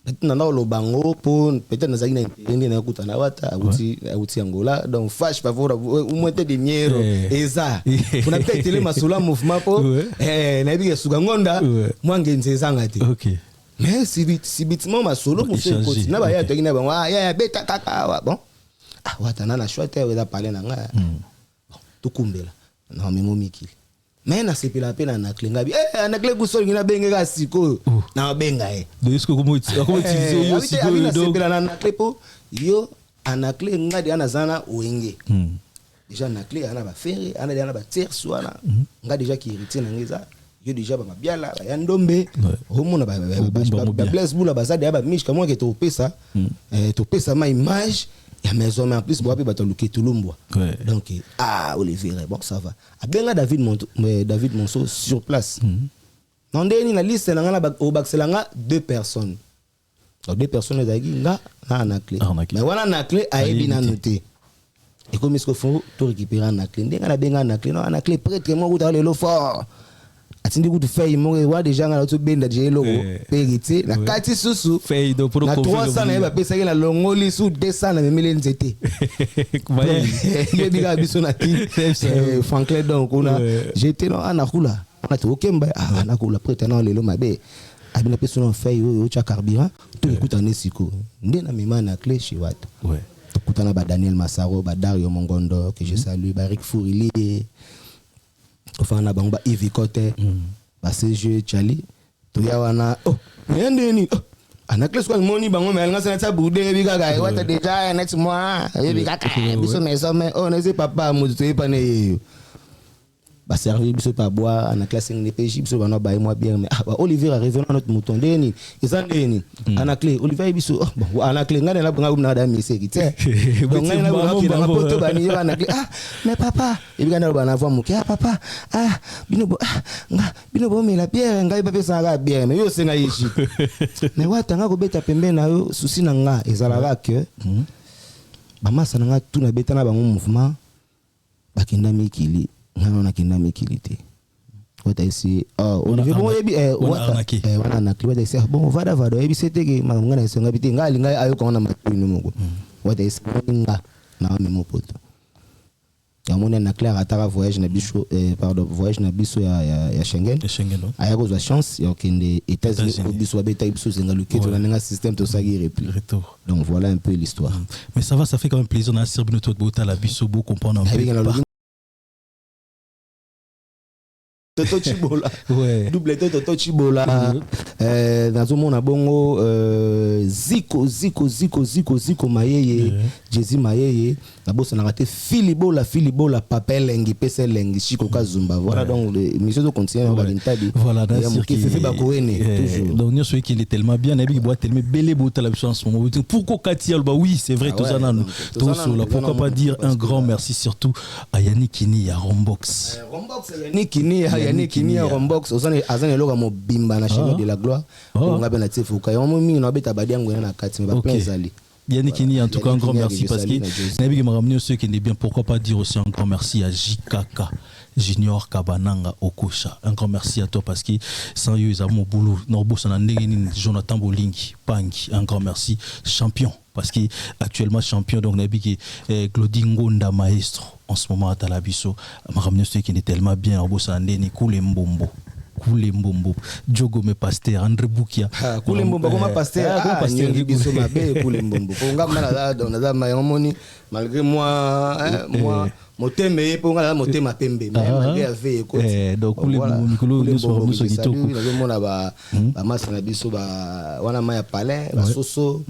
Peut-être na lo bango pour peut-être na zagina na kuta na wata auti Angola donc fâche pas voir au moins des dinero eza. On a peut-être les masula mouvement pour na ebi sugangonda mwangenze zangate. OK. Mais si bitement ma solo pour faire côté na ba ya tokina ba ya beta kaka bon watana na choite wa parler na nga to kumbela na memo miki mais na sepela pe na klinga bi na kle ku so ngina benga ka siko na benga de est-ce que comment utiliser yo siko na sepela na kle po yo ana kle ngadi ana zana oenge déjà na kle ana ba ferre ana ba terre ana nga déjà qui héritier na ngeza yo déjà ba biala ba yandombe homona ba bless bula bazade ba mish kama ke to pesa ma image ya maison mais en plus bo ba to luki tulumbwa donc Olivier bon ça va abenga David Monso sur place non ndeni na liste na ngana o bakselanga 2 personnes donc 2 personnes ezaki nga na clé mais wana na clé a ebina noté et comme est-ce qu'il faut tout récupérer na clé ndenga na benga na clé non na clé prêtre mo ko le fort atindi kutu fei mo wa déjà ngala to benda je logo périté na kati susu fei do pour na 300 na ba pesa la longoli sous 200 na mille nzete ye diga biso na ki Franklin donc on a j'étais non ana kula on a to kemba ana kula prêtre na lelo mabe abina peso no fei o cha carburant to ekuta nesiko nde na mema na clé chez wat to kutana ba Daniel Massaro ba Dario Mongondo que je salue ba Rick Fourili enfin na bango ba Yves Kote ba CG Chali to ya wana ndeni ana kles kwa moni bango mais nga sana tabude bika ga wata déjà next mois bika ka biso maison mais on ne sait papa mo to epane ba servir biso pa boire na classe ngene PJ biso ba no ba moi bien mais Olivier a révélé notre mouton deni ezandeni anaclé Olivier biso bon anaclé ngane la banga na da miseki tu donc ngane la banga na poto ba ni anaclé mais papa et bien na ba na voix muke papa bino bo mais la bière ngai ba pesa nga bière mais yo senga yishi mais watanga ko beta pembe na yo souci na nga ezalaka que ba masa na nga tout na beta na ba mouvement ba kenda mikili ngana kenda mikilité wata isi Olivier bon yebi wana na kliwa isi bon vada yebi seteke ngana isi ngabiti ngali ngai ayo kona matino moko wata isi nga na memo poto ya mona na clair ataka voyage na biso voyage na biso ya Schengen aya ko za chance ya kende États-Unis biso beta biso zenga luketo na nga système to sagi retour donc voilà un peu l'histoire mais ça fait quand même plaisir na Serbie notre bota la biso beau comprendre un peu Toto Chibola double Toto Chibola nazomona bongo Ziko Mayeye Jezi Mayeye na bossa na raté Filibola papel lengi pese lengi Chiko Kazumba voilà donc monsieur de continuer ba l'intadi voilà qui fait ba koene toujours donc nous celui qui est tellement bien nabi boit tellement belé bota la en ce moment pourquoi Katia bah oui c'est vrai tout ça tout cela pourquoi pas dire un grand merci surtout à Yannick Kini à Rombox Yannick Kini Rombox azane loka mo bimba na chemin de la gloire on a bien tifuka yo mo mingi na beta badiango na kati mais ba plein zali Yannick Kini en tout cas un grand merci parce que nabi m'a ramené ceux qui est bien pourquoi pas dire aussi un grand merci à JKK Junior Kabananga Okosha un grand merci à toi parce que sans eux ils mon boulot norbo sana ndengeni Jonathan Bolingi Pangi un grand merci champion parce que actuellement champion donc nabi qui Glodingo Nda maestro en ce moment à Talabiso m'a ramené ceux qui est tellement bien norbo sana ndeni Kulembombo Djogo me pasteur André Boukia Kulembombo comme pasteur pasteur biso mabe Kulembombo ponga mala na mayomoni malgré moi moteme po ngala motema pembe mais malgré ave ko donc Kulembombo nous sommes kitoko nazomona ba masa na biso ba wana maya palais ba soso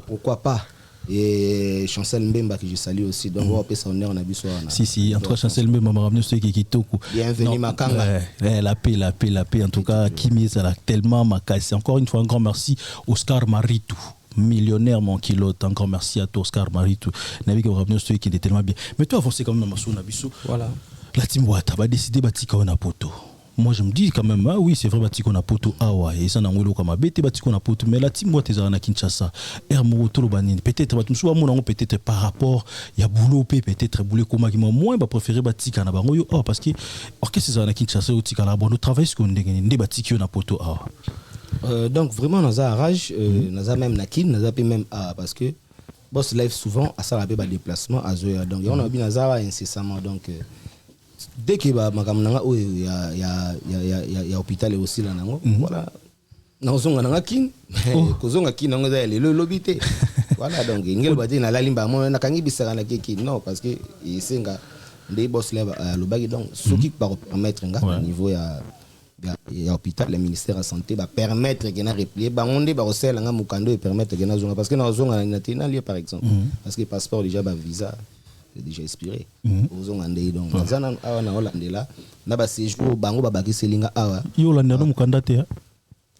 pourquoi pas et Chancel Mbemba que je salue aussi donc on va passer honneur na biso wana si entre Chancel Mbemba m'a ramené ceux qui kitoko bienvenue Makanga la paix en tout cas Kimi ça l'a tellement makasi encore une fois un grand merci Oscar Maritou millionnaire mon kilo encore merci à toi Oscar Maritou nabi que ramener ceux qui était tellement bien mais toi avancé quand même dans ma biso voilà la team Wata va décider batika on a poto. Moi je me dis quand même oui c'est vrai batika on a poto et ça n'angolo comme bête batika on a poto mais la team Wata ezana Kinshasa ermo tolo banini peut-être batum souvent mon peut-être par rapport il y a boulot peut-être boulot comme qui moins ba préférer batika na bango yo parce que orchestre ezana Kinshasa au tika la bon travail ce qu'on ndé batika on a poto donc vraiment dans un rage dans même nakin dans même parce que boss live souvent à ça la ba déplacement à Zoya donc on a bien nazara incessamment donc dès que ba makamnanga o ya hôpital aussi là nango voilà nazonga nanga kin kozonga kin nango za le lobité voilà donc ngel ba dina la limba mo na kangi bisaka na kiki non parce que isenga ndé boss live le bagi donc ce qui par permettre nga au niveau ya hôpital le ministère de la santé va permettre que na replier ba onde ba osela nga mukando et permettre que na zonga parce que na zonga na tina lieu par exemple parce que passeport déjà ba visa déjà expiré aux Olandais donc zana awa na Hollande là na ba séjour bango ba bakisi linga awa yo Hollande no mukanda te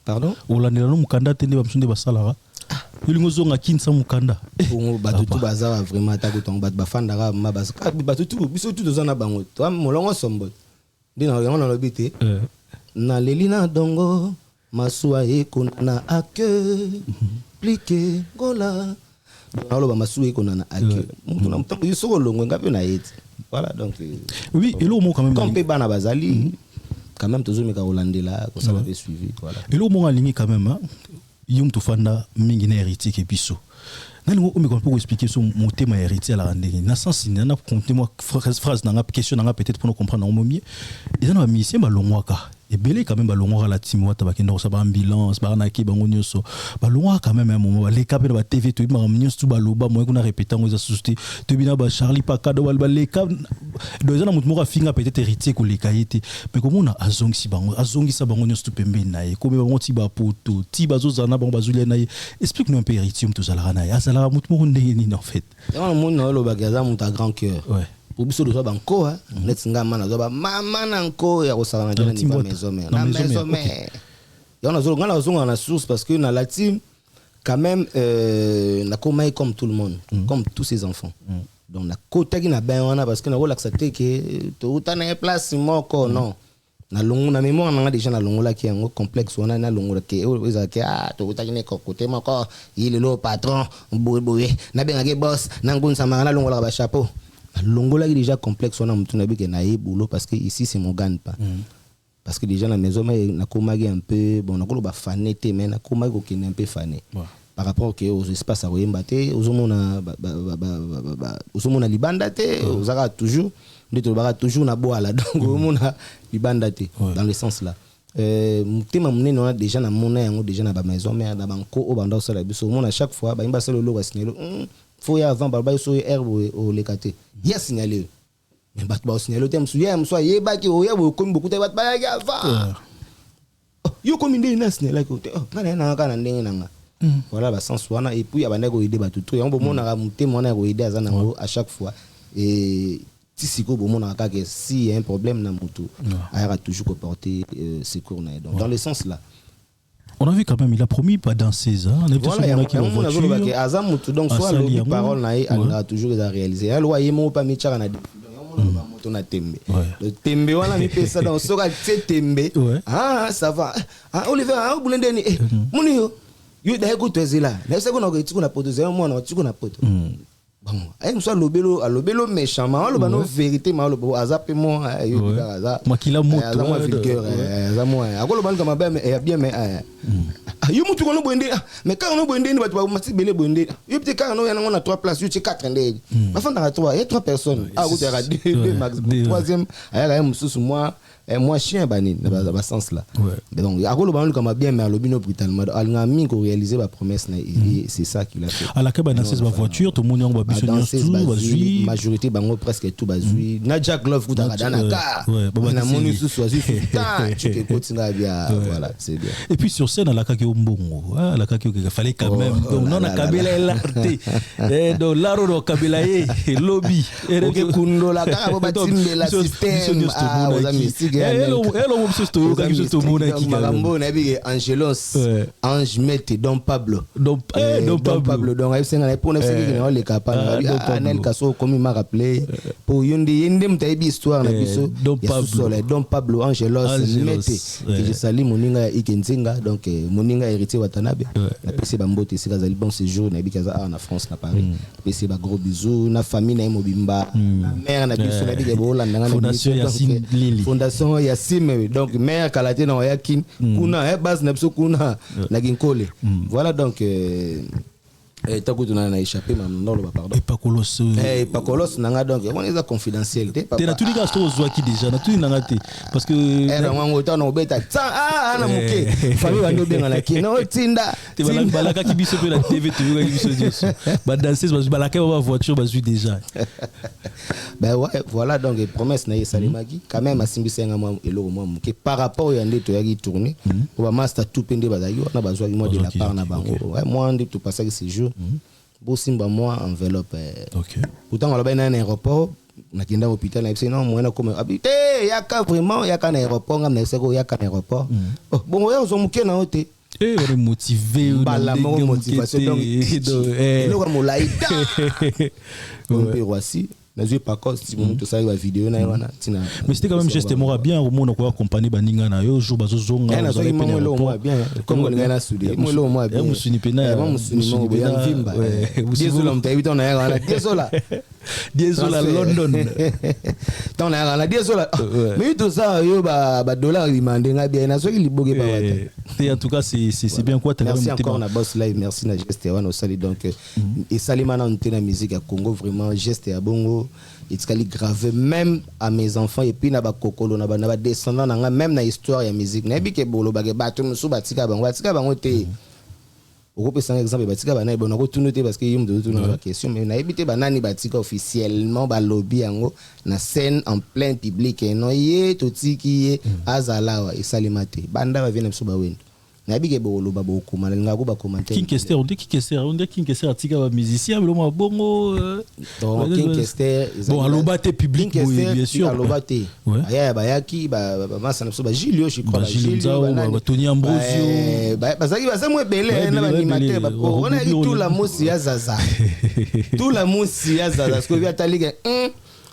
pardon Hollande no mukanda te ne ba msunde ba salara yo zonga kinsa mukanda pour batutu baza vraiment ta ko tonga ba fanda ga ma ba batutu biso tout zana bango to molongo sombo dina on na lobité na lelina dongo masua ekona ake plike gola alors masua ekona na ake mutuna mtango yisoko longo ngapi na yeti voilà donc oui et l'homme quand même comme pe bana bazali quand même toujours meka Hollande là comme ça va suivi voilà et l'homme aligné quand même yum to fanda mingi na héritier ke biso nalingo me pour expliquer son mon thème héritier à la randonnée na sens ni na compter moi phrase na question na peut-être pour nous comprendre au mieux ils ont mis c'est balongwaka et belé quand même balongwaka la team Wata bakenda ça ba ambulance ba na ki bango nyoso balongwaka quand même un moment les cap de la TV to ba nyoso tout baloba moi qu'on a répété on les a suscité to bina ba Charlie Pakado ba les cap do ezana mutu moko finga peut-être héritier ko les kaité mais comme on a azongi sa bango nyoso tout pembe na ye comme bango ti ba poto ti bazozana bango bazulia na ye explique-nous un peu héritier tout ça la na ya ça la mutu moko ndenge ni en fait on monde na lo bagaza mutu à grand cœur au biso de banko net nga mana zo ba mama nanko ya kosala na maison mère na maison mère on a zo na source parce que na la team quand même na komai comme tout le monde comme tous ses enfants donc na côté qui na ben wana parce que na rôle accepter que to utana place moko non na longo na mémoire na déjà na longo la qui est un complexe on a na longo la qui to utana ko côté moko il est le patron boy na ben ga boss na ngunsa na longo la ba chapeau longo la déjà complexe on a mutuna bi ke na boulot parce que ici c'est mon gagne pas parce que déjà la maison mais na komagi un peu bon na ko ba fané té mais na komagi ko un peu fané par rapport aux espaces à Royembaté aux homona libanda té aux ara toujours ndito bara toujours na boala donc homona libanda té dans le sens là mutema munene on a déjà na mona yango déjà na ba maison mais na banko o banda osala biso homona chaque fois ba imba solo lo ba signalo faut y avant ba so herbe au lekate ya signaler mais bat ba signalo tem su ya mso yeba ki o ya bo komi beaucoup te bat ba ya avant yo komi ndeni na signaler ko na kana ndenge nanga voilà bah sans soin et puis abana ko aider batutu yango bomona ka mutema na ko aider azana ngo à chaque fois et tisiko bomona ka que si y a un problème na mutu ayara toujours ko porter secours na donc dans le sens là on a vu quand même il a promis pas dans 16 ans on a vu voilà qui voiture azam mutu donc soit le parole na a toujours les a réaliser alors yemo pas michara na on a tembe le tembe wana mi pesa dans soka tembe ça va Oliver bulendeni muni yo yo da ko tezela na se ko na ko tikuna poto ze mo na tikuna poto bon ay mso lobelo méchamment lo bano vérité ma lo azape mo yo aza moi qui la moto aza vulgaire aza mo akolo ban kama bien mais yo mutu ko no bwende mais quand no bwende ni batu ba mati bele bwende yo peut quand no yana na 3 places yo ci 4 ndé ba fanda 3 il y a 3 personnes ko tera 2 max troisième aya mususu moi chien bani dans sens là donc akolo ban comme bien mais lobino brutalement alnga mi ko réaliser ba promesse et c'est ça qu'il a fait à la cabane dans cette voiture tout monde ba biso tout majorité bango presque tout bazui na Jack Love ku ta dana ka na moni sous soisi tu te continue bien voilà c'est bien et puis sur scène à la kaki ombongo à la kaki il fallait quand même donc non na kabila l'arte et donc laro do kabila e lobby et kundo la ka ba timbe la système aux amis hello monsieur Stoyo ka biso to mona ki magambo na bi Angelos Ange Mete Don Pablo Pablo donc ay senga pour na seki na le kapana Anel Kaso comme il m'a rappelé pour yundi mta bi histoire na biso Don Pablo Angelos Mete que je salue moninga ikenzinga donc moninga héritier Watanabe na pese ba mbote sika zali bon séjour na bi kaza na France na Paris pese ba gros bisous na famille na Mobimba na mère na biso na bi ke bolanda na Fondation Yassine Lili Fondation Yassine donc mère kalate na yakin kuna base na biso kuna na ginkole voilà donc takutu na échappé mandolo pardon et pakolos nanga donc on est confidentiel te na tunika sto ozwaki déjà na tuni nanga te parce que era mwango ta no beta na muke famille bando benga na kino tinda te balaka ki biso pe la TV te yoka ki biso diso ba danser balaka ba voiture bazui déjà ben ouais voilà donc promesse na yesalimaki quand même asimbisenga mwa eloko mwa muke par rapport ya ndeto ya ki tourner on va master tout pende bazaki na bazwa moi de la part na bango ouais moi ndi tout passer ce jour bosimba moi enveloppe pourtant on a bien un aéroport na kinda hôpital na non moi na comme habité yaka vraiment yaka na aéroport ngam seko yaka na aéroport bon ouais on muke na hote on est motivé la motivation donc le comme laïda on peut aussi mais pas cause si mon tout ça la vidéo na wana tina mais c'était quand même geste mora bien au monde ko accompagner baninga na yo jour bazozonga na so mo lo mo bien comme on ngana sudi mo lo mo bien musuni pena musuni mo bien vimba désolé on t'a évité on a wana désolé London ton na wana désolé mais tout ça yo ba dollar demandé nga bien na so ki liboge ba wata en tout cas c'est bien quoi merci encore na boss live merci na geste wana au sali donc et salima na ntena musique à Congo vraiment geste à bongo il s'est gravé même à mes enfants et puis na ba kokolo na ba descendant na même na histoire ya musique na bi ke bolo ba ke bato musu batika bango te au peu sans exemple batika ba na bon ko tunote parce que yim de tout na question mais na ebité ba nani batika officiellement ba lobby yango na scène en plein public et non yé totiki azala wa isalimate banda ba vient musu ba wendo nabike boloba bokoma ngako ba commenter King Kester on dit King Kester atika ba musicien mais mo bongo donc King Kester bon aloba te public bien sûr aloba te aya bayaki ba masa na so ba Julio je crois Julio ba Tony Ambrosio bazaki basamwe belé na ba animateur ba on a tout la mosi ya zaza tout la mosi ya zaza parce que via taliga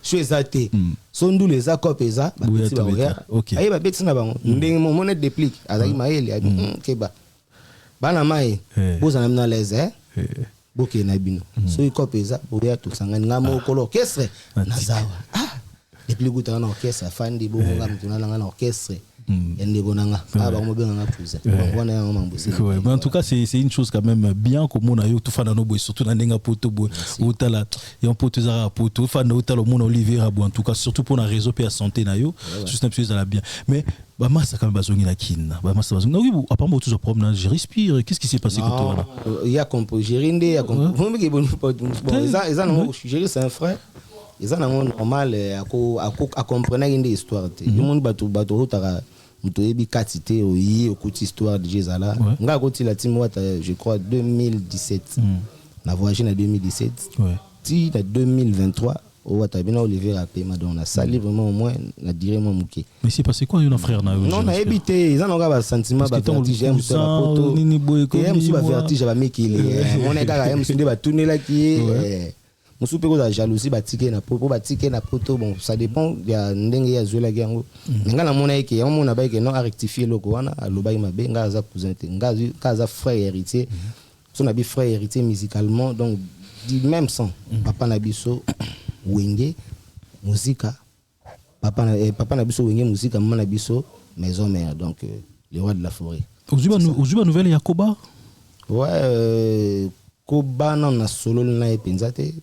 Chouezate, sondu les accords pesa, aïe ba beti na bango, ndenge mon monnaie déplique, azaki maeli, keba, bana mai, boza na les boke na bino, so iko pesa, boya tout sangani ngamo kolo orchestre, nazawa, depuis gouta na orchestre, fandi bo ngam tuna na orchestre. Mais en tout cas, c'est une chose quand même bien comme on a eu tout fan no boy surtout dans nenga poto boy ou tala et on poto zara poto fan au tala mon Olivier Rabo en tout cas surtout pour la réseau et la santé na yo juste un peu ça bien mais bah moi ça quand même bazongi na kin bah moi ça bazongi oui apparemment tout ce problème je respire qu'est-ce qui s'est passé quand toi là il y a compo gérinde il y a compo bon ça non gérer c'est un frère ils ont normal à comprendre une histoire tout le monde bato tara mutoyebi katité oyi okuti histoire de Jézala nga koti la team wata je crois 2017 na voyagé en 2017 ti na 2023 wata bina Olivier Rapé madonna sali vraiment au moins na dire moi muké mais c'est passé quoi un frère na non na habité ils ont un sentiment ba vertige un peu la photo nini boy ko ni ba vertige ba meki on est gars même sinde ba tourner là qui musu pe ko za jalousie ba ticket na poto bon ça dépend ya ndenge ya zola gango nga na mona yake ya mona ba yake non a rectifier loko wana aloba mabe nga za cousin te nga za frère héritier son abi frère héritier musicalement donc du même sang papa na biso wenge musica papa na biso wenge musica maman na biso maison mère donc les rois de la forêt ozuba nouvelle ya Koba Koba na solo na epenzate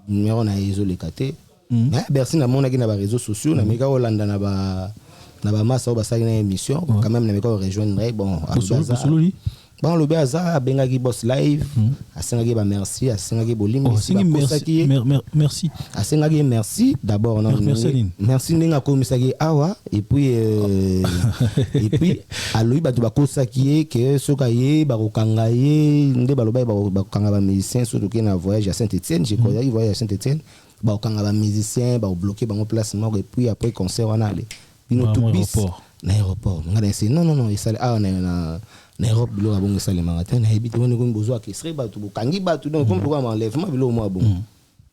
numéro na isolé katé mais Bercy na mona ki na ba réseaux sociaux na meka Hollande na ba massa ba sa na émission quand même na meka rejoindre bon bon le baza bengaki boss live asengaki ba merci asengaki bolimi merci asengaki merci d'abord non merci ninga komisaki awa et puis aloyi bato bakosaki ke soka ye bakokanga ye nde baloba bakokanga ba musicien surtout ke na voyage à Saint-Étienne je crois il voyage à Saint-Étienne bakokanga ba musicien bakobloquer bango place moko et puis après concert wana ale bino tout bis na aéroport ngana c'est non il sale awa na Europe bilo abongo sale marathon na hebite woni ko mbozo akestre bato bokangi bato donc comme pourquoi enlèvement bilo mo bon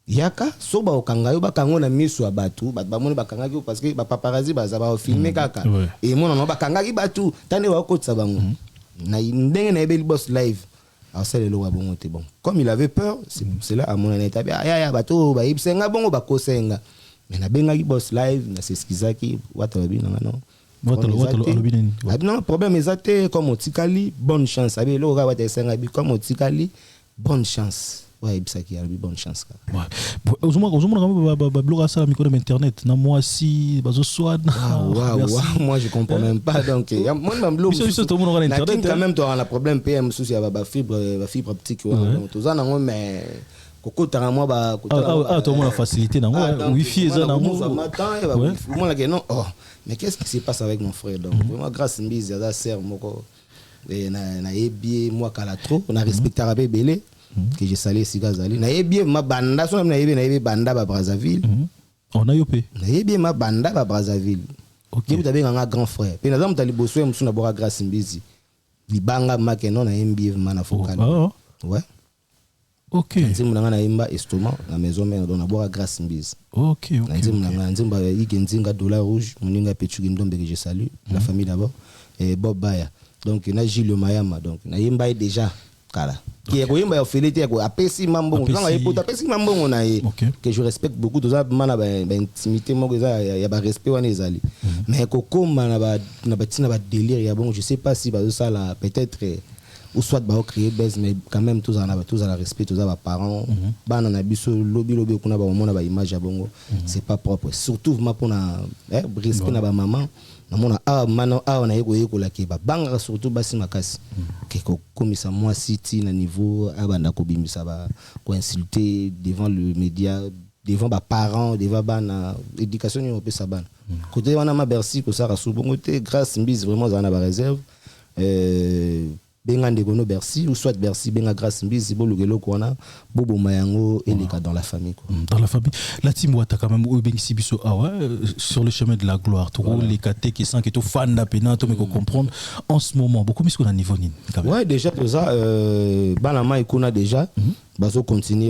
yaka so ba okanga yo bakango na miso ya bato bamoni bakangaki parce que ba paparazzi baza ba filmer kaka et mona no bakangaki bato tande wa kotsa bango na ndenge na ebeli boss live alors c'est le lo abongo te bon comme il avait peur c'est là à mon état ya bato ba ibsenga bongo bakosenga mais na bengaki boss live na seskizaki wata babina non non problème exact comme otikali bonne chance abi lo ga wata senga bi comme otikali bonne chance ouais bisaki abi bonne chance ouais ozuma ba bloga ça micro internet na moi si bazo swad moi je comprends même pas donc moi même blog internet quand même tu as un problème PM souci ba fibre optique donc tout ça non mais kokota moi ba to mo la facilité na wifi eza na mo moi la non mais qu'est-ce qui se passe avec mon frère donc vraiment grâce Mbizi à sœur moko na ebie moi kala trop on a respecté rabé belé que je salé sigazali na ebie ma banda so na ebie banda ba Brazzaville on a yopé na ebie ma banda ba Brazzaville OK vous avez un grand frère puis nazam tali bosso musu na bora grâce Mbizi libanga make non na ebie mana focal ouais OK nzimba na imba estomac na maison mère dona bora grâce Mbizi OK nzimba ikenzinga dollar rouge moninga pechuki ndombe que je salue la famille d'abord et Bob Baya donc na Gilles Mayama donc na imba déjà kala qui est koyimba ya felete ko apesi mambo nga epota apesi mambo na ye que je respecte beaucoup tous ça mana ba intimité moko ya ba respect wana ezali mais kokoma na ba tina ba délire ya bon je sais pas si ba ça là peut-être ou soit ba créer base mais quand même tous en a tous à la respect tous à parents bana na biso lobby kuna ba mona ba image ya bongo c'est pas propre surtout ma pona respect na ba maman na mona mano na yeko la ke ba banga surtout basi makasi ke ko komisa moi city na niveau abanda ko bimisa ba ko insulter devant le média devant ba parents devant bana éducation on peut ça bana côté wana ma Bercy ko ça rasu bongo te grâce Mbizi vraiment za na ba réserve benga ndegono Bercy ou soit Bercy benga grâce mbizi bolugelo kona bobo mayango et les cas dans la famille quoi. Dans la famille la team wata quand même bengi biso sur le chemin de la gloire tout les caté qui sont qui to fan da pena to me comprendre en ce moment beaucoup mis qu'on niveau ni quand même. Ouais déjà tout ça banama ikuna déjà bazo continuer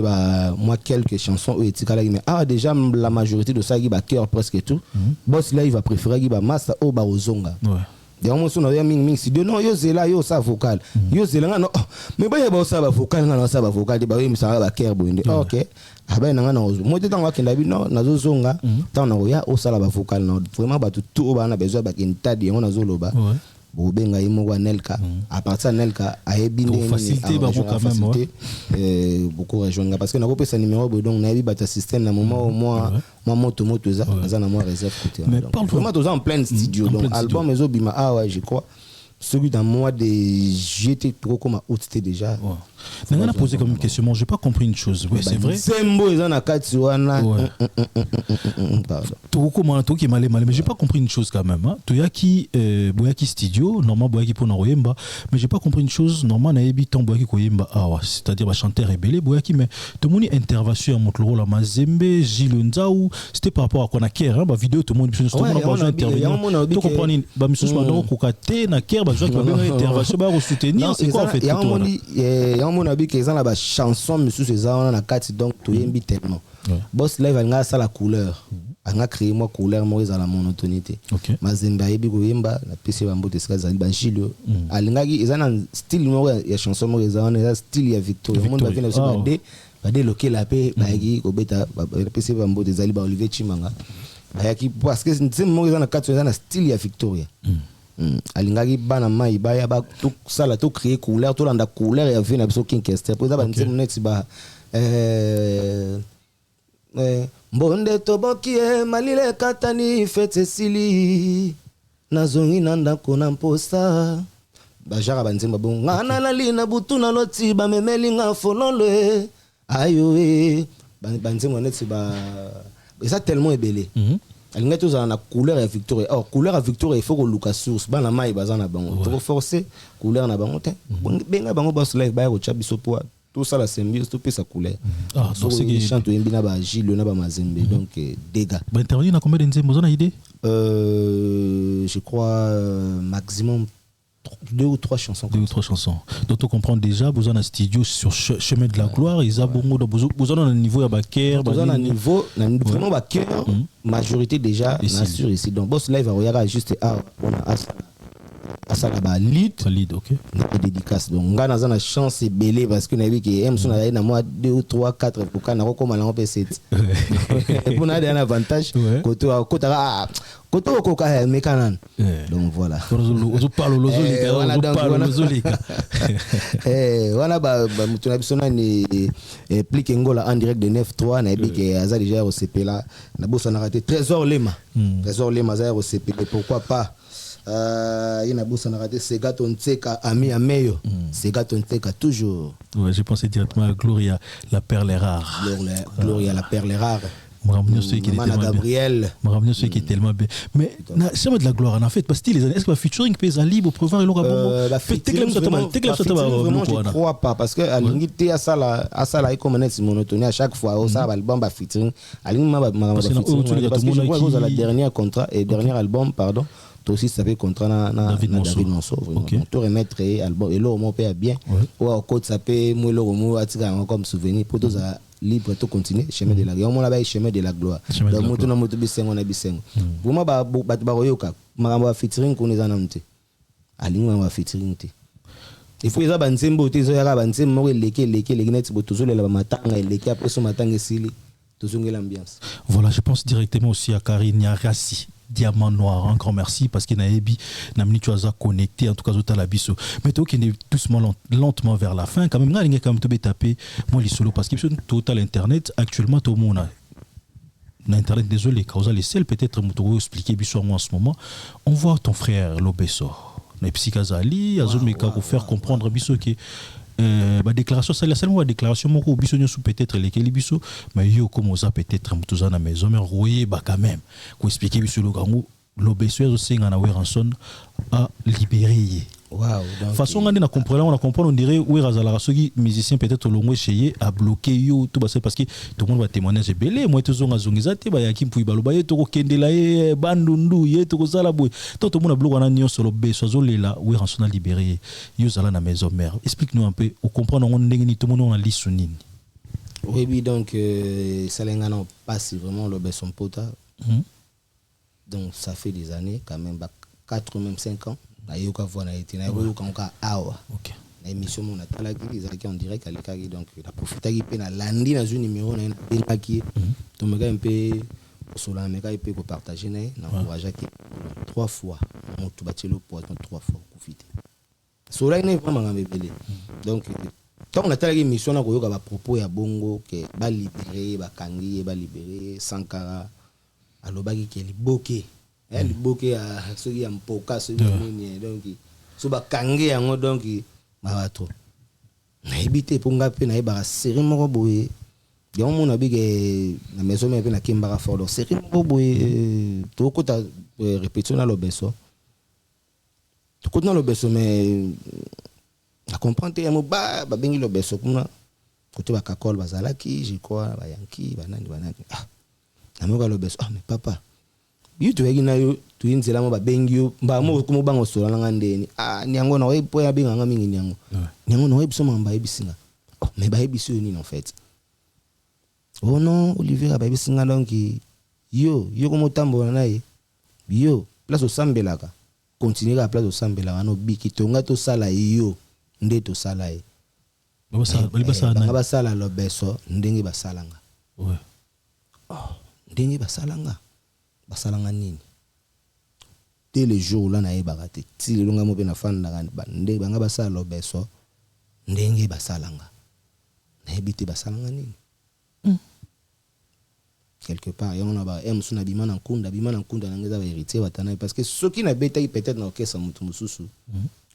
moi quelques chansons etikala mais déjà la majorité de ça qui ba cœur presque tout boss là il va préférer qui ba master au ba ozonga. Ouais. D'ailleurs, on a mis si non yo zela yo sa vocal yo zela non mais ba ya sa ba vocal ngana sa ba vocal de ba oui ça ba cœur bonde OK aba na ngana ozo moi temps wakenda bi non nazo zonga tant na ya o sala ba vocal non vraiment ba tout ba na besoin ba kintadi on nazo loba bo benga yimo wa Nelka à partir de Nelka ayebinde faciliter ba quand même beaucoup rejoindre parce que na kopesa numéro donc na yebi bata système na moment moi moto za na moi réserve côté mais vraiment tous en plein studio donc album ezo bima ouais je crois celui d'un mois de j'étais trop comme hôtité déjà. On a posé comme une question, moi j'ai pas compris une chose. Oui, c'est vrai. C'est beau ils en a quatre wana. Tout comment tout qui malé mais j'ai pas compris une chose quand même hein. Tout ya qui boyaki studio, normalement boyaki pour Royemba, mais j'ai pas compris une chose, normalement na yebi ton boyaki koyemba c'est-à-dire chanteur rebelle boyaki mais tout le monde intervention montre le rôle à Mazembe, Gilles Nzaou, c'était par rapport à qu'on a Ker hein, vidéo tout le monde tout le monde va intervenir. Tu comprends ba misus mandoko kokate na Ker ba jouer ba intervention ba soutenir c'est quoi en fait tout mon avis que ça la chanson monsieur César on a quatre donc tout yembi tellement boss live a ça la couleur a créé moi couleur moi za la monotonité mazemba yebi ko yemba na pc ba mbote ska za ba Gilio alingaki ezana style moi ya chanson moi za on style ya Victor monde va venir ba déloquer la paix ba yaki ko beta pc ba mbote za ba Olivier Chimanga ba yaki parce que c'est moi za na quatre za na style ya Victoria alingaki bana mai baya ba tout ça la tout créer couleur tout landa couleur ya vina biso kinkester pour ça ba nzemu net ba mbonde toboki malile katani fete sili nazongi nanda kona mposa ba jara ba nzemu bon ngana la lina butu na loti ba memelinga fololo ayo ba nzemu net ba et ça tellement ébélé alinga tous na couleur ya Victoria couleur ya Victoria il faut que Lucas source bana mai bazana bango trop forcer couleur na bango te benga bango boss live ba ko chabiso po tout ça la symbiose tout sa couleur donc c'est que chante yembina ba Gilles na ba Mazembe donc dégâts ba intervenir na combien de nzembo zona idée je crois maximum 2 ou 3 chansons. 2 ou 3 chansons. Donc on comprend déjà, vous avez un studio sur chemin de la gloire, ils ont vous avez un niveau à Baker, vous avez un niveau vraiment Baker, majorité déjà sûr ici. Donc boss live à Royara juste on a ça là-bas lead OK. Dédicace donc on a une chance et belé parce que on a vu que M son a moi 2 ou 3 4 pour qu'on a comme à l'empêcher pour on a un avantage côté koka mekanan donc voilà on parle lozolika voilà ba mutuna bisona ni plique ngola en direct de 9-3 na bi que aza déjà au CP là na bossa na raté Trésor Lema za au CP pourquoi pas il a bossé na raté Sega Tonteka ami ameyo Sega Tonteka toujours j'ai pensé directement à Gloria la perle rare Gloria la perle rare Gabriel qui est tellement bien mais c'est de la gloire en fait parce que les années est-ce que featuring pesa libre pour voir l'on a je crois pas parce que à l'unité à ça là comme net monotonie à chaque fois au ça album ba featuring à la dernière contrat et dernier album pardon aussi ça fait contrat na David Monso vraiment tout remettre album et là on peut bien ou côté ça peut moi le romo atika comme souvenir pour tous libre tout continuer chemin de la gloire on là chemin de la gloire donc moto na moto bisengo na bisengo vraiment ba royoka makambo ba featuring ko neza na mte alinga ba featuring te il faut ça banzembo te zo ya banzembo mo leke net botozo la matanga leke après so matanga sili tozonge l'ambiance. Voilà, je pense directement aussi à Karine Yarassi. Diamant Noir, un grand merci parce qu'il n'a pas connecté en tout cas à la biso. Mais toi qui est doucement lentement vers la fin quand même il y a quand même taper moi les solo parce que total internet actuellement tout le monde a l'internet désolé cause les seuls peut-être me expliquer biso moi en ce moment on voit ton frère Lobeso les psychazali azomeka pour faire comprendre biso que déclaration c'est seulement la déclaration moko biso nyosu peut-être lesquels biso mais yo comme ça peut-être mutuzana na maison mais royer ba quand même ko expliquer biso le gango Lobeso zo singa na Weranson a libéré façon on a comprendre on dirait oui razala soki musicien peut-être longo chez a bloqué yo tout parce que tout le monde va témoigner c'est belé moi tout zonga zongiza te ba yakim puis baloba ye to ko kendela ye bandundu ye to ko sala boy tout le monde a bloqué on a nyon solo beso zolela oui rançon a libéré yo zala na maison mère explique-nous un peu on comprendre on ndenge ni tout le monde on a lisunini. Oui donc Salenga non passe vraiment le beson pota. Donc ça fait des années quand même 4 ou même 5 ans. Nayoka voix na été nayoka encore awa. OK. La émission mon atala qui ils en direct à l'écart donc la profiter qui na landi dans un numéro na belaki. To me un peu sur la meka peut partager na encourager 3 fois on tout bâti le poids 3 fois profiter. Sur là n'est vraiment ngambele. Donc quand on atala émission na koyoka ba propos ya bongo que ba libérer ba kangi ba libérer Sankara alobaki ke liboke liboke a soki ya mpoka soki nini donc so ba kange yango donc ba trop na ebité ponga pe na ba série moko boye ya on a bige na maison mais pe na kimbara fort donc série moko boye to kota répétition na lobeso to kota na lobeso mais a comprendre ya mo ba bengi lobeso kuna côté ba kakol bazalaki je crois ba yanki banani amoka lobeso mais papa yuto yagina yo tuinzela mo babengio ba mo ko mo bango sola nga ndeni nyango na wepo ya binga nga mingi nyango na wepo mamba ebisinga mais ba ebiso ni en fait non Olivier ba ebisinga donc yo ko motambo na ye yo place au sambelaka continuer à place au sambelaka no biki tonga to sala yo nde to sala ye ba sala lobeso ndenge ba salanga ouais ndenge basalanga nini dès le jour là na yebaka te ti le longa mo pe na fanda ndenge banga basala lobeso ndenge basalanga na yebite basalanga nini quelque part on a ba suna bimana nkunda na ngeza ba héritier watana parce que ceux qui na beta peut-être na okesa mutu mususu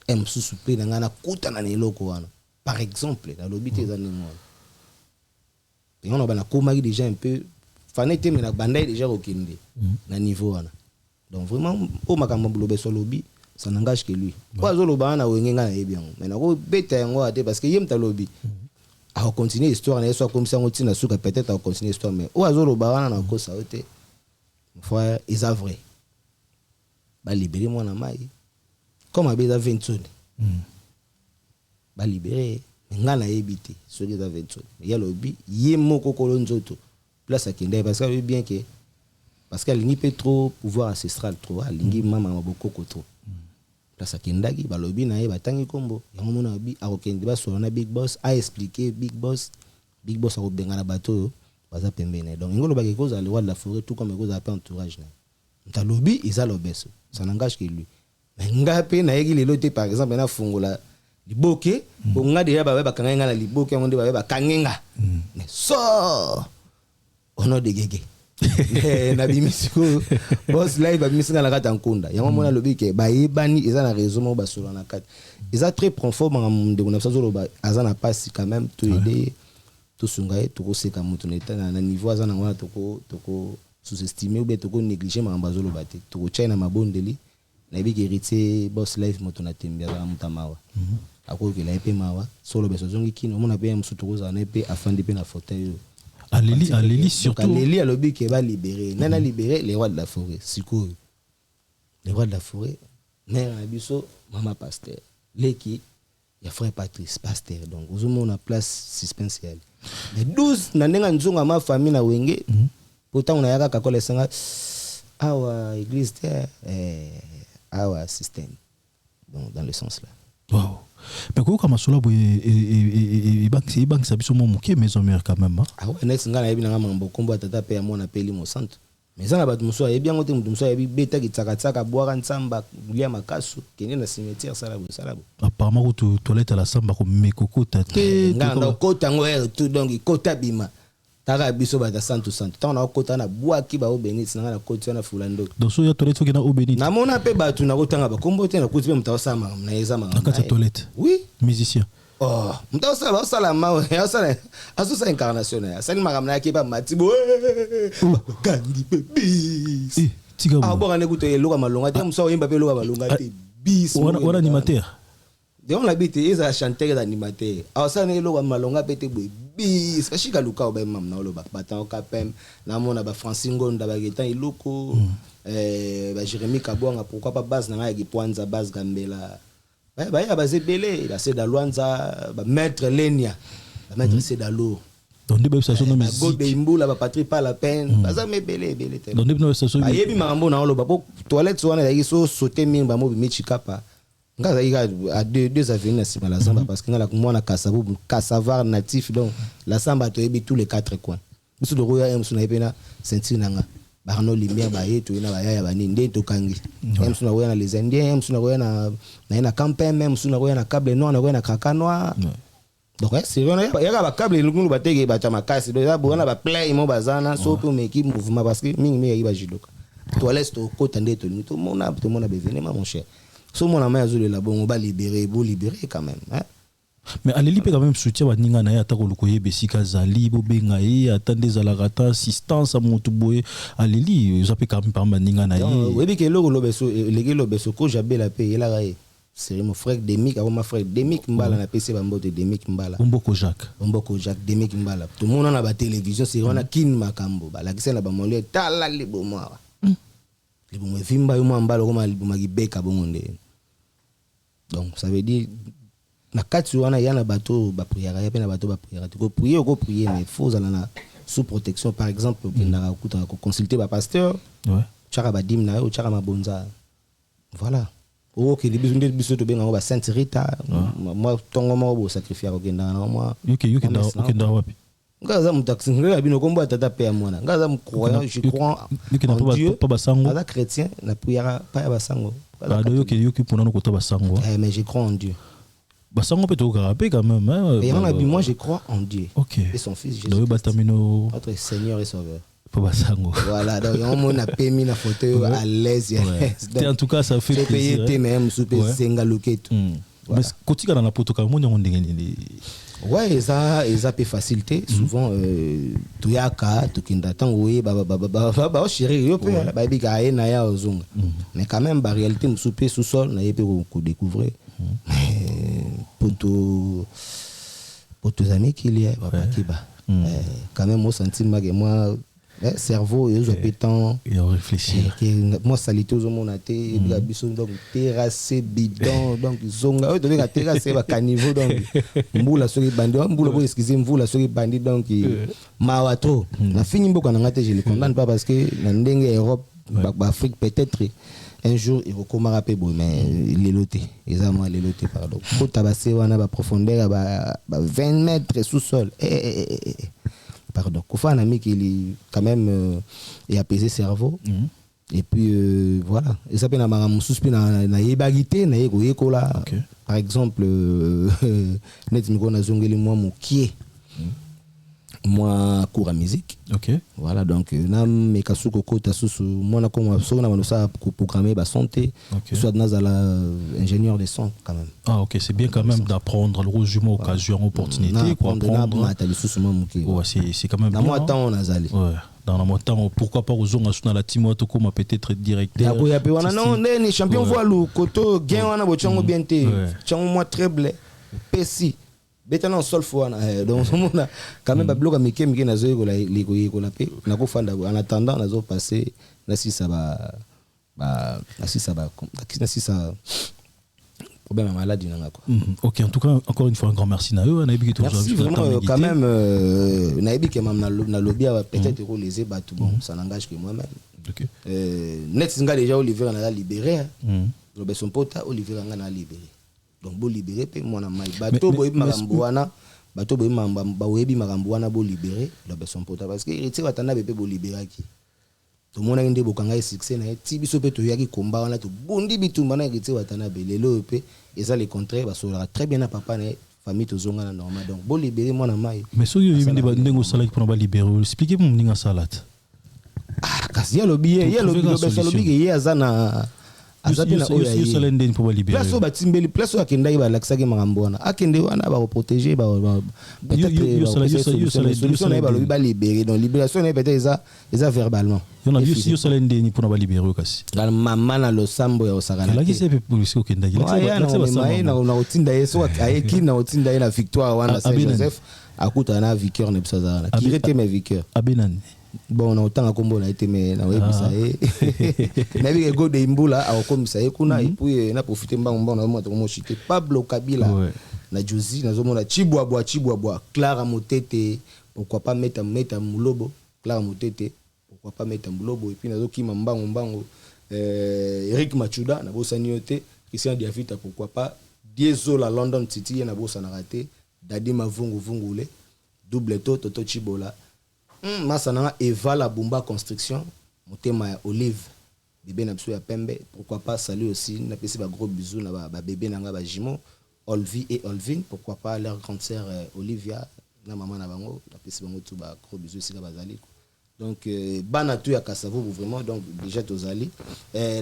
mususu pe na ngana kuta na eloko wana par exemple la lobité za ningo et on a ba na komaki déjà un peu fanete mais na bandai déjà okinde na niveau wana donc vraiment au makambo lobe so lobby ça n'engage que lui quoi zo loba na wengenga na yebi yango mais na ko beta yango ate parce que yem ta lobby a continuer histoire na soit comme ça on tina suka peut-être à continuer histoire mais o zo loba wana na ko ça ote frère is vrai ba libérer moi na mai comme abeza 20 ba libérer nga na yebite so des 20 ya lobby yemo kokolo nzoto place à Kinde parce qu'elle veut bien que parce qu'elle n'y peut trop pouvoir ancestral trop lingi mama maboko trop place à Kindagi ba lobby na ye batangi kombo yango mona bi a okende ba so na big boss a expliquer big boss a obenga na bato baza pembene donc ngolo ba quelque chose à le roi de la forêt tout comme quelque chose à entourage na ta lobby ils a lobeso ça n'engage que lui mais ngape na yegi lelote par exemple na fungola liboke bonga déjà ba kanga na liboke ngonde ba kangenga mais so ono de gege na bimisiko boss live bimisika na kata nkunda yango mona lobi ke ba yebani eza na réseau mo basolo na kata eza très profond ma monde ko na sazo ba azana passe quand même tout aider tout sungaye tout ko seka mutu na niveau azana ngona toko sous-estimer ou bien toko négliger ma bazolo bate toko china mabondeli na bi héritier boss live moto na tembia na mutamawa akoki la epe mawa solo beso zongi kino mona pe msutu ko za na epe afandi pe na fauteuil Alélie surtout. Alélie a lobby qui va libérer. Nana libérer les rois de la forêt. Siko. Les rois de la forêt. Mère Abisso, maman pasteur. Leki, il y a frère Patrice, pasteur. Donc, vous avez une place suspenselle. Les 12, nanenga nzunga ma famille na wenge. Pourtant, on a yaka kakole sanga. Awa église awa système. Donc, dans le sens là. Wow. Mais quoi comme cela et banque ça biso mon qui maison mère quand même ah ouais next ngana yebi na mambo kombo tata pe amona peli mo centre mais ça na bat muso yebi yango te muso yebi beta ki tsaka boire nsamba lia makasu kene na cimetière salabo apparemment tu toilette à la samba comme mekoko tate ngana kota ngo tout donc kota bima taka biso bata santu tant na kota na boaki ba obenit ngana kota na fulando donc so ya toilette ki na obenit na mona pe batu na kotanga ba kombo te na kuti pe mtawasama na ezama na kata toilette oui musicien oh mtawasala sala mawe ya sala asusa incarnation ya sali makamna yake ba matibo kandi pe bis tika bo ngane kuto eloka malonga te musa oyimba pe eloka malonga te bis wana animateur on l'habite, ils ont chanté d'animateur. Alors ça, n'est pas malonga pété bis. C'est chica luka au même na lo ba batan kapem. Na mona ba Francingo ndaba getan iloko. Ba Jérémy Kabouanga pourquoi pas base na ya Pwanza base Gambela. Ba ya basé belé, la c'est Luanza, ba maître Lenia. Ba maître c'est Dalo. Donc des stations de musique. Go Beimboula ba Patrick pas la peine. Ba ça me belé. Donc des stations. Ba yebi marambo na lo ba toilette so na ya so sauter min ba mo bi chikapa. Ngaza il y a deux avenues à la Samba parce que là moi na Kassavar natif donc la Samba to yebi tous les quatre coins. Musu de roya musu na epena sentir nanga barno lumière ba yeto ina ba ya ba ni ndento kangi. Musu na roya na les indiens, musu na roya na campagne même musu na roya na câble noir na roya na kraka noir. Donc c'est vrai il y a ba câble lungu ba tege ba chama kasi do ya bona ba play mo bazana so pour m'équipe mouvement parce que mingi yi ba jidoka. Toilette to kota ndeto tout le monde a événement mon cher. So mon ami azuli la bon on va libérer quand même hein. Mais aleli pe quand même soutien wa ninga na ya ta ko lokoye besika zali bo benga ye attendre za la rata assistance à motu boye aleli za pe quand même par ninga na ye oui bi ke loko lobeso legi lobeso ko jabela pe yela ga c'est mon frère Demik avant ma frère Demik Mbala na PC ba mbote Demik Mbala Omboko Jacques Demik Mbala tout le monde na ba télévision c'est on a kin makambo ba la kisa na ba molé tala le bomwa les bons vimba yo mbalo comme les bons gibeka bongonde donc ça veut dire na kati wana yana bateau ba prière ya pe na bateau ba prière tu ko prier mais faut aller na sous protection par exemple na ko consulter ba pasteur ouais chaka ba dim na yo chaka mabonza voilà o ke libisunde biso to benga ba Sainte Rita moi tongo mo bo sacrifier ko kenda na moi yuki da wapi ngaza mutaxi ngela bino kombo tata pe amona ngaza mkroyant je crois en Dieu pas basango ngaza chrétien na prière pas ya basango yuki pour nous kota basango mais je crois en Dieu basango peut to garapé quand même hein et moi je crois en Dieu et son fils Jésus notre Seigneur et Sauveur pas basango voilà donc on a payé na photo à l'aise en tout cas ça fait plaisir payer même sous senga loketo mais kotika na poto ka mo ndengeni. Ouais, ça peut faciliter souvent tuyaka tukinda tango we ba chéri yo pe ba bi ka na ya ozunga mais quand même ba réalité msoupé sous sol na yepé ko découvrir poto amis qu'il y a papa kiba quand même moi sentiment que moi cerveau et je pétant et réfléchir moi salité aux mon até et biso donc terrassé bidon donc zonga eux devait terrasser ba caniveau donc mbula soki bandi mbula bo excusez mbula soki bandi donc mawato na fini mboka na ngate je le condamne pas parce que na ndenge Europe ba Afrique peut-être un jour il recommara pe bon mais les lotés exactement les lotés pardon pour tabasser wana ba profondeur ba 20 mètres sous sol pardon Kofa un ami qui quand même est apaisé cerveau et puis voilà et ça peut na maramu suspi na yebagité na yeko là par exemple net miko na zongeli moi mokie moi cours à musique voilà donc na mekasuko kota susu moi na comme so na manosa pour programmer ba santé soit dans la ingénieur de son quand même c'est bien quand même d'apprendre le résumé occasion opportunité quoi apprendre c'est quand même dans moi temps on a zali dans la montagne pourquoi pas aux ongs na la timoto comme peut-être directeur ya pe wana non ni champion voile koto gain wana bo chango bien te chango moi très blé pesi betana sol fois donc on a quand même ba bloc mike na zo ko la pe na ko fanda en attendant na zo passer na si ça problème maladie na quoi. OK, en tout cas encore une fois un grand merci na eux na ebi que merci vraiment quand même na ebi que même na lobby peut-être ko léser batou bon ça n'engage que moi-même. OK. Net singa déjà Olivier na libéré Robinson Pota Olivier na libéré. Donc bo libéré pe mona mai bato boyebi makambo wana bato boyebi bawebi makambo wana bo libéré Robinson Pota parce que retire batanda bebe bo libéraki to mona ngende bokanga succès na ti biso pe to yaki komba wana to bondi bitumba na retire batanda belelo pe et ça le contraire ba sola très bien na papa na famille to zonga na normal donc bo libéré mona mai mais so yo yindi ba ndengo sala ki pona ba libéré expliquez moi ninga salate kasi ya lobi Robinson lobi ke ya zana azape na oyo yo sala ndeni pour libérer place oyo batimbeli place oyo akendaki balakisaki makambo wana akende wana bakoprotege solution na ye balobi balibere donc libération na ye peut-être eza verbalement yo sala ndeni mpona balibere kasi mama na losambo ya osakana alakisi epe polisi okendaki na kotinda ye so ayeki na kotinda ye na victoire wana Saint Joseph akutana na vicaire na biso azalaka kire te me vicaire abenani bon na otanga kombo na ete me na webisa ye na bi go de imbula akomisa ye kuna et puis na profiter mbango na moto mo chité Pablo Kabila na Josi na zomona Chibwabwa Clara Motete pourquoi pas mettre Mulobo Clara Motete pourquoi pas mettre Mulobo et puis na zokima mbango Eric Machuda na bosani yote Christian Diafita pourquoi pas Dieso la London City na bosa na raté Dadi Mavungule double Toto Chibola Masana Eva la Bumba Construction motema ya Olive bébé na biso ya pembe pourquoi pas salut aussi na pesi ba gros bisous na ba bébé nanga ba jimo Olvi et Olvin pourquoi pas leur grande sœur Olivia na maman na bango na pesi bango tout ba gros bisous sika bazali donc bana tu ya Kasavo vraiment donc déjà tozali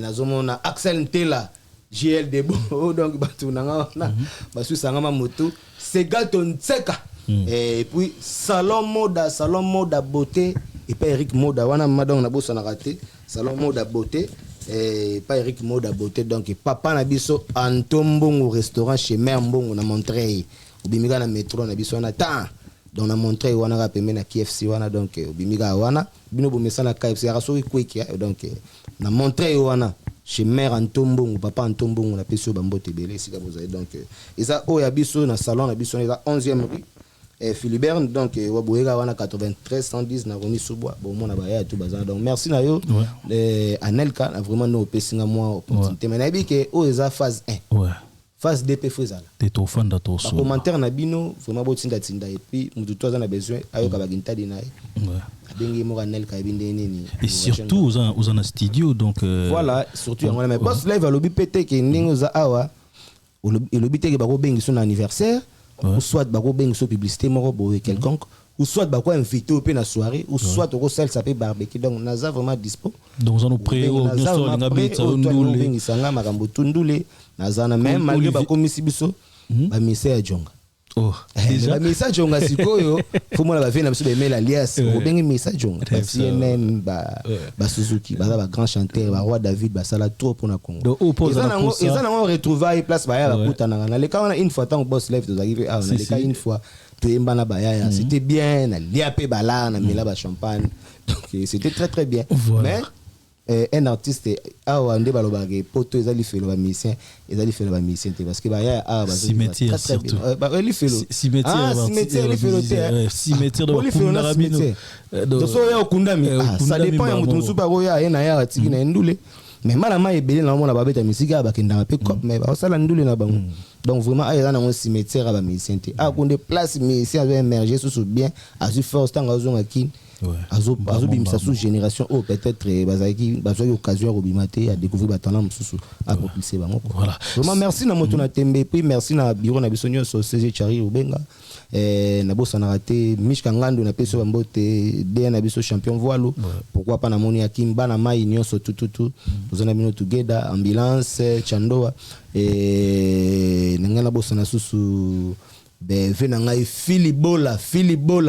nazomona Axel Ntela JL Debo donc batu nanga na basu sangama moto Segato Ntseka et puis salon moda beauté et pas Eric Moda wana madame na bossa na raté salon moda beauté et pas Eric Moda beauté donc papa na biso Antombongo restaurant chez Mère Mbongo na Montreuil obimiga na métro na biso na ta donc na Montreuil wana ka pembe na KFC wana donc obimiga wana bino bomesa na KFC raso kweki donc na Montreuil wana chez Mère Antombongo papa Antombongo na peso bambote belé sika bozali donc et ça oya biso na salon na biso na 11e rue Philibert donc waboyega wana 93 110 na Romi Soubois bon mon abaya tout bazan donc merci na yo Anelka na vraiment no pesinga moi opportunité mais na bi ke o eza phase 1 phase 2 pe fezala te to fanda to so commentaire na bino vraiment botinda et puis mutu to za na besoin ayoka baginta dina bengi mo Anelka binde nini et surtout aux en studio donc voilà surtout ngona mais boss live alobi pété ke ndingo za awa olobi te ke bako bengi son anniversaire ou soit bako bengi so publicité moko boye quelconque ou soit bako invité au pe na soirée ou soit au sel ça peut barbecue donc naza vraiment dispo donc on nous pré au nous nga betsa ndule bengi sanga makambo tundule naza na même malgré bako misibiso ba mise ya jonga déjà ba mise jonga sikoyo faut moi la vena biso ba email alias au bengi mise jonga ba CNN ba Suzuki ba grand chanteur ba roi David ba sala trop pour na Congo ils en ont retrouvé place ba ya ba kutana na le ka une fois tant boss live to arriver na le ka une fois to embana ba ya c'était bien na liapé bala na mela ba champagne donc c'était très très bien mais un artiste awa nde balobake poto ezali felo ba musicien ezali felo ba musicien parce que ba ya awa cimetière surtout ba eli felo cimetière de bakunda rabino donc so ya okundami ça dépend ya mutu musu ba roya ena ya atiki na ndule mais malama ebele na mona babeta musika bakenda pe cop mais ba sala ndule na bango donc vraiment aya na mo cimetière ba musicien te akunde place musicien va émerger sous bien azu force tanga zonga kin azo bimisa sous génération oh peut-être bazaki bazaki occasion robimate à découvrir batana mususu à propulser bango voilà vraiment merci na moto na tembe puis merci na bureau na bisonyo so CG Chari Ubenga na bossa na raté Mishka Ngando na peso bambote bien na biso champion voile pourquoi pas na moni akimba na mai nyonso tututu tozana bino together ambulance chandoa nangana bossa na susu be vena ngai filibola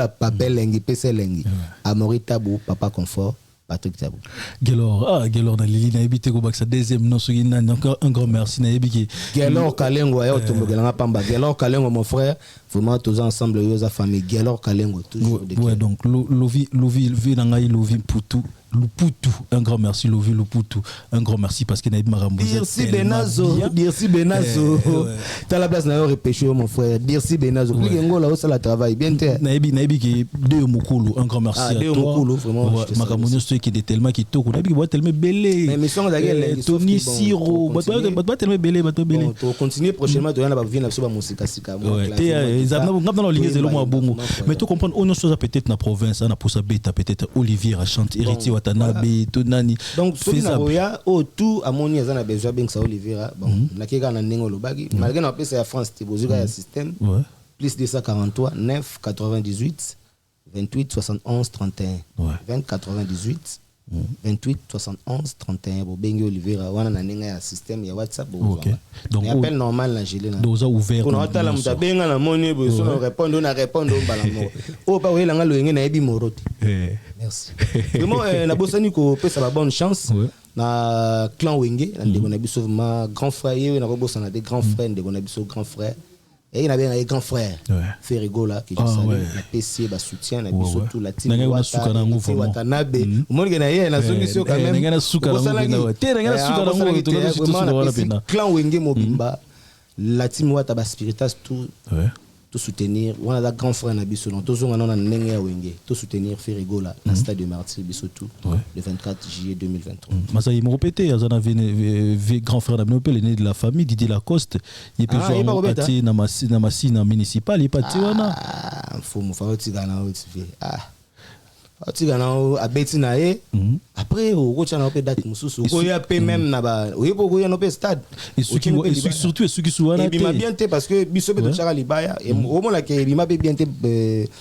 papelengi peselengi Amori Tabou papa confort Patrick Tabou Gelor na Lili na ebité ko baksa deuxième non soki na encore un grand merci na ebiki Gelor Kalengo ya otombogela pamba Gelor Kalengo mon frère vraiment tous ensemble yoza famille Gelor Kalengo toujours ouais donc Lovi na ngai Lovi Putu Luputu, un grand merci Lovi Luputu, un grand merci parce que Naïb Marambo. Dirci Benazo, t'as la place n'a repêché mon frère. Dirci Benazo, plus que là où ça la travaille bien terre. Naïbi qui deux Mokolo, un grand merci à toi. Mokolo vraiment. Marambo ceux qui étaient tellement qui toko, Naïbi boit tellement belé. Mais sont d'ailleurs Tony Siro, boit tellement belé. On continue prochainement de rien à venir sur la musique sika. Ils ont dans ligue zéro moi bongo. Mais tu comprends on chose peut-être na province, na pour sa bêta peut-être Olivier a chanté héritier Watanabe to nani. Donc ce na boya au tout à moni azana besoin ben ça Oliviera bon na keka na ningo lobagi malgré na pesa ya France tibozuka ya système plus 243 9 98 28 71 31 20 98 28 71 31 bobengi Olivera wana na ninga ya système ya WhatsApp OK. Donc appel normal na gelé na donc ça ouvert on a la muta benga na moni bo so répondre na répondre balamo o pa wela nga loyenge na ebi moroti merci vraiment na bosani ko pesa ba bonne chance na clan Wenge na ndeko na biso ma grand frère yewe na ko bosana des grands frères ndeko na biso grand frère et il a bien un grand frère Ferrigo là qui la PC ba soutien na biso tout la team Watanabe monde que na yé na solution quand même na suka na clan Wenge Mobimba la team Wataba Spiritas tout soutenir on a la grand frère na biso donc tous on a ndenge ya Wenge tout soutenir Ferrigo là na stade de Martyr biso tout le 24 juillet 2023 Masayi mo répéter azana grand frère na binope l'aîné de la famille Didier Lacoste il peut jouer parti na masina municipal il parti wana faut mo fa tigana otigana abeti na ye après au na opé date mususu ko ya pe même na ba oyepo ko ya no pe stade et surtout ceux qui sont là et bien bien parce que biso be to chara libaya et au moins la ke bima be bien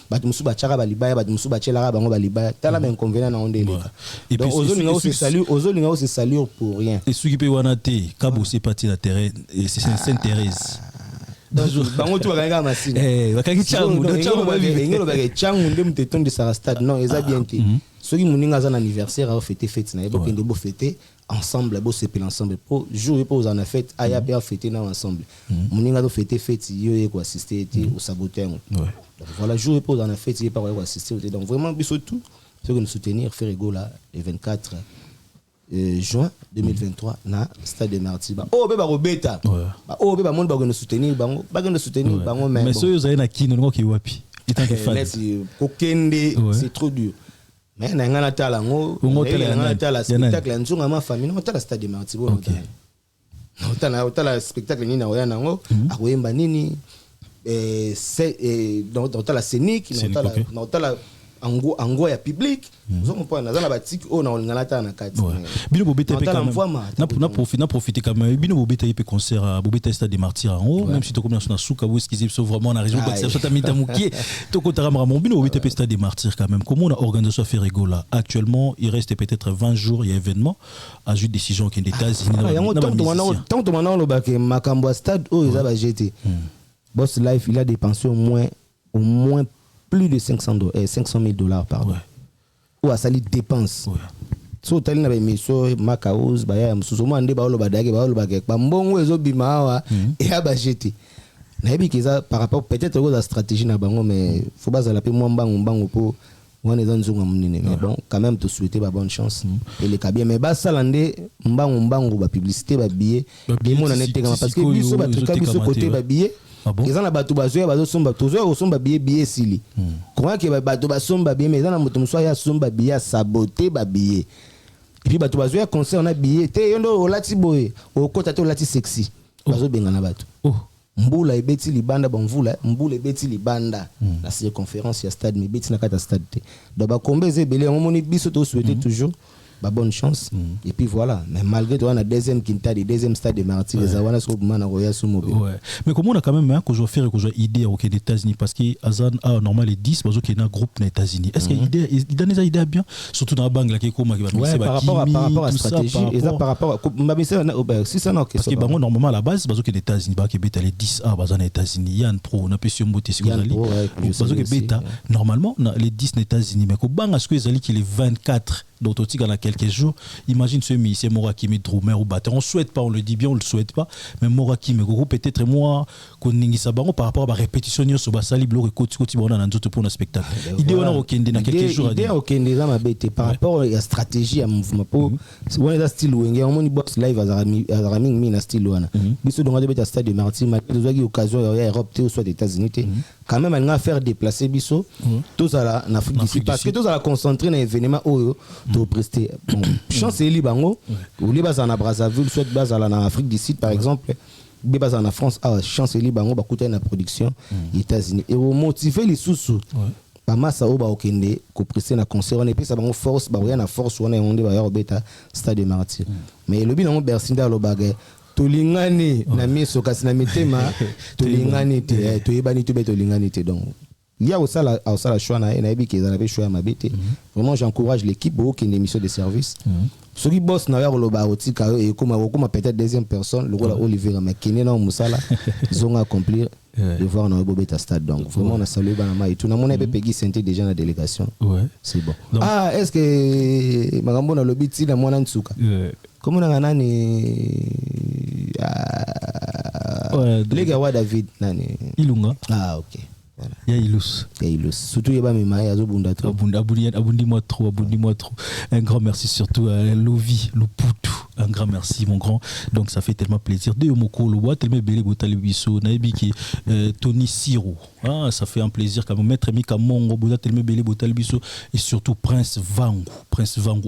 ba musu ba chara ba libaya ba musu ba chela ba ngo ba libaya tala mais inconvénient na onde leka donc ozolinga o se saluer pour rien et ceux qui pe wana te kabo c'est parti na terrain et c'est Sainte-Thérèse bango tu bakanga masina bakangi changu ngelo bakay changu ndem teton de sa stade non eza bien te soki muninga za anniversaire a fêter na ebo kende bo fêter ensemble bo sepel ensemble pour jour pour aux en fête aya bien fêter na ensemble muninga do fêter fête yo e ko assister te au saboteur donc voilà jour pour en fête il pas ko assister donc vraiment biso tout ceux que nous soutenir Ferrigo là le 24 juin 2023 na stade de Martyr oh beba robeta oh beba monde ba nous soutenir bango mais ceux yo na kino ngo ki wapi itanke fan kokende c'est trop dur mais na ngana tala ngo ngana tala spectacle nzunga ma famille ngo tala stade de Martyr bo tala spectacle ni na oyana ngo akoyemba nini dans tala scénique dans tala ango ya public zo mpo na zana batiki o na olingana ta na kati bino bobeta pe quand même na profiter quand même bino bobeta pe concert à bobeta stade de Martyr en haut même si to comme na souka vous esquisez vraiment na région Bâti ça tamita mukie to ko tara mon bino bobeta pe stade de Martyr quand même comment on a organisé Ferrigo là actuellement il reste peut-être 20 jours il y a événement à juste décision qui est des États-Unis tant to maintenant lo ba ke makambo stade o eza ba jeté Boss Life il a dépensé au moins plus de 500 $, pardon. Ou à sali dépense. So tali na bemission makaos baya msusu mande ba olo badage ba olo bagek ba mbongo ezo bima wa et a bajeti. Na yebi kiza par rapport peut-être aux stratégie na bango mais faut pas la pe mbango po wana eza nzunga munene mais bon quand même te souhaiter ba bonne chance et les bien mais ba salande mbango ba publicité ba billet et mon année parce que biso ba truc biso côté ba billet ils ont la bateau bazoya bazo somba tozo au somba billet sili comment que bateau basomba billet mais ils ont la moto muso ya somba billet saboter ba billet et puis bateau bazoya concert on a billet te yondo olati boy o kota te olati sexy bazo benga na bateau mbula ebeti libanda bonvula mbula ebeti libanda la circonférence ya stade mais beti na kata stade te donc ba kombeze belé on moni biso to souhaiter toujours bah bonne chance et puis voilà mais malgré toi on a deuxième stade de Martyr les awana sur mana roya sur mobile mais comment on a quand même que je faire que j'ai idée aux États-Unis parce que Azan a normal les 10 parce qu'il y a un groupe aux États-Unis est-ce que idée il donne des idées bien surtout dans la banque là qui comment qui va par rapport à stratégie et ça par rapport si ça non parce que bah normalement à la base parce que les États-Unis bah qui bêta les 10 à bazan les États-Unis il y a un pro on a pu sur mboté si vous allez parce que bêta normalement les 10 aux États-Unis mais que bang à ce que les alliés qui les 24 donc au dans quelques jours imagine ce c'est Morakimi Droumer ou batteur on souhaite pas on le dit bien on le souhaite pas mais Morakimi groupe peut-être moi qu'on n'ingisa bango par rapport à la répétition sur basali bloc côté bon dans tout pour un spectacle idée on a okende dans quelques jours idée okende za mabete par rapport à la stratégie à mouvement pour on est dans style wenge on moni box live azarami mi na style wana biso donc de stade de Martyr mais deux occasion ya Europe te ou soit États-Unis te quand même on va faire déplacer biso tous à la en Afrique du Sud parce que tous à la concentrer dans événement oyo to prester chance eli bango ou les bases en Brazzaville soit base en Afrique du Sud par exemple des bases en France chance eli bango ba coûter na production États-Unis et au motiver les sous pas massa au ba okende ko prester na concert on et puis ça bango force ba na force on est on va y beta stade de Martyr mais le bilan Bersinda lo bagay tolingani na miso kasi na mitema tolingani te toyebani to beto lingani te donc il y a aussi la choix na ebi qu'ils avaient choix ma bête. Vraiment j'encourage l'équipe pour qu'il y ait une émission de service. Ceux qui bossent na ya loba otika et comme peut-être deuxième personne le rôle Olivier Makine na musala ils ont accompli devoir na bobeta stade donc vraiment on a salué banama et tout na mon ebe pegi senté déjà na délégation. C'est bon. Donc, est-ce que magambo na lobby ti na mwana nsuka comment on a nani les gars David nani Ilunga ok. Voilà. Il y a Ilus. Surtout il y a Mima, il y a Zobunda trop. Abondis-moi trop. Un grand merci surtout à Lovi, Loputu. Un grand merci mon grand. Donc ça fait tellement plaisir. De Moko, le bois tellement belé Botali Bisso, Naibiki, Tony Siro. Ah, ça fait un plaisir quand même. Maître Mika Mongo, Bota tellement belé Botali Bisso et surtout Prince Vangu.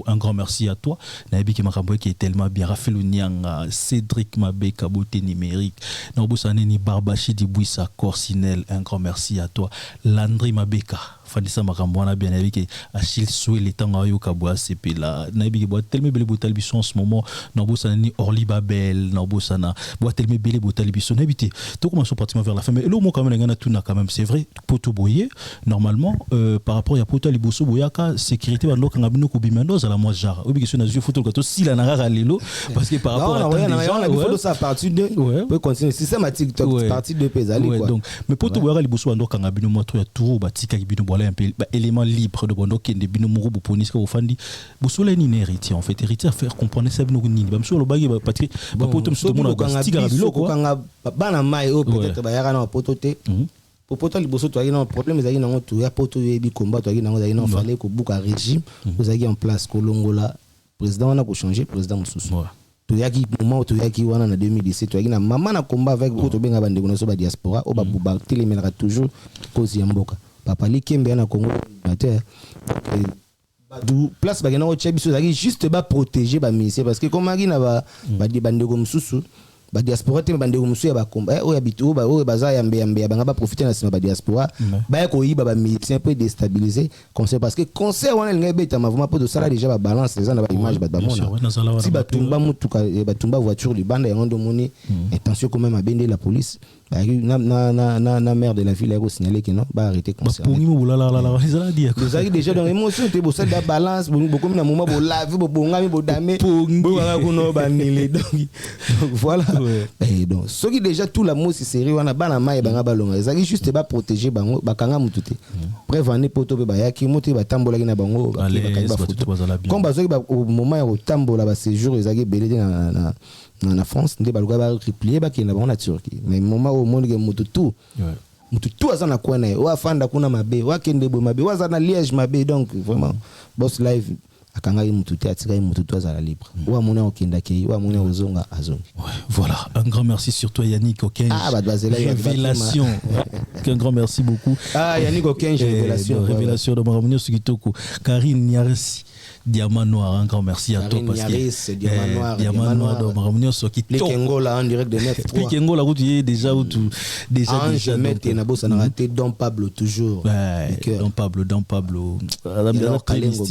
Un grand merci à toi. Naibiki Makamboy qui est tellement bien. Raphaël Nyanga, Cédric Mabeka, Beauté numérique. Nobosane Barbachi Dibouissa, Corsinel. Un grand merci à toi. Landry Mabeka. Fandisa Makambwana bien avec Achille Soué les temps ayo kabwa CP là nabi boit tellement belle botal biso en ce moment nobosana ni Orly Babel nobosana boit tellement belle botal biso n'habité tout commence pratiquement vers la fin mais le mot quand même ngana tuna quand même c'est vrai poto boyer normalement par rapport à poto liboso boyaka sécurité ba loka ngabino ko bimendo za la moi jar obi question na jeu photo kato si la nara lelo parce que par rapport à la photo ça partie de peut continuer systématique partie de pesali quoi donc mais poto boyaka liboso ando ngabino moto ya tour batika bino un peu élément libre de bondo qui est bino muru bu ponis ko fandi bu solo ni héritier en fait héritier à faire comprendre ça bino ni bam solo bagi parce que ba poto mso mona stiga bilo ko kanga bana mai o peut-être ba yaka na poto te pour poto liboso to yaki na problème ezaki na to ya poto yebi combat to yaki na ezaki na fallait ko buka régime ezaki en place ko longola président on a ko changer président mususu to yaki moment to yaki wana na 2017 to yaki na mama na combat avec ko to benga bande ko so ba diaspora o ba buba téléménera toujours cause ya mboka papa likembe na Congo terre du place bagena o tchebiso zaki juste ba protéger ba ministère parce que comme agina ba bande ko msusu ba diaspora te bande ko msusu ya ba combat o ya bitu ba o baza ya mbe banga ba profiter na sima ba diaspora ba ko yiba ba ministère peut déstabiliser conseil parce que conseil wana linga beta ma vraiment pour de ça déjà ba balance les na ba image ba mona si ba tumba mutuka ba tumba voiture li bande ya ngondo moni attention quand même à bender la police na maire de la ville a signalé que non va arrêter concert vous avez déjà dans émotion tu bossé de balance beaucoup na moment bo lave bo bonga bo dame bo kuno banile donc voilà et donc ce qui déjà tout la mot c'est sérieux wana bana mai banga balonga ezaki juste ba protéger bango bakanga mutute prévenir poto be bayaki moto ba tambola na bango ba comme bazoki ba au moment ya tambola ba séjour ezaki belé na France ndé baluka ba replier ba kenda ba na Turquie mais moment au monde ke mutu tout azana kwana wa fanda kuna mabe wa kende bo mabe wa zana Liège mabe donc vraiment boss live akanga mutu te atika mutu tout azala libre wa mona okenda ke wa mona ozonga azongi voilà un grand merci sur toi Yannick Okenj révélation un grand merci beaucoup Yannick Okenj révélation de Maramonio Sukitoko Karine Niaresi Diamant Noir, un grand merci à toi parce que Diamant Noir de Maramonio Sukitoko Kengola en direct de 9 Kengola où tu es déjà où tu déjà mettre na bossa na raté Don Pablo toujours Don Pablo la playlist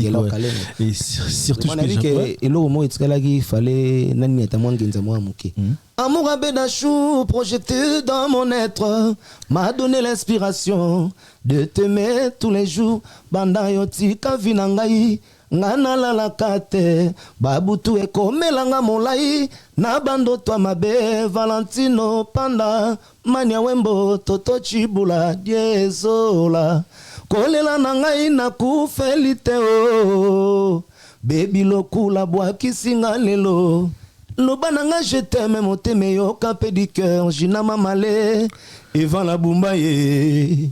et surtout et le moment il fallait nani atamon genza moi muke Amour Abedachou projeté dans mon être m'a donné l'inspiration de t'aimer tous les jours banda yoti kavinangai ngana la kate babutu ekomelanga molai na bando to mabe Valentino Panda mania wembo toto chibula diezola kolela na ngai na kufelite o baby lokula bwa kisinga lelo lobananga je t'aime moteme yo kapé du cœur jina mamale Evan la bumbaye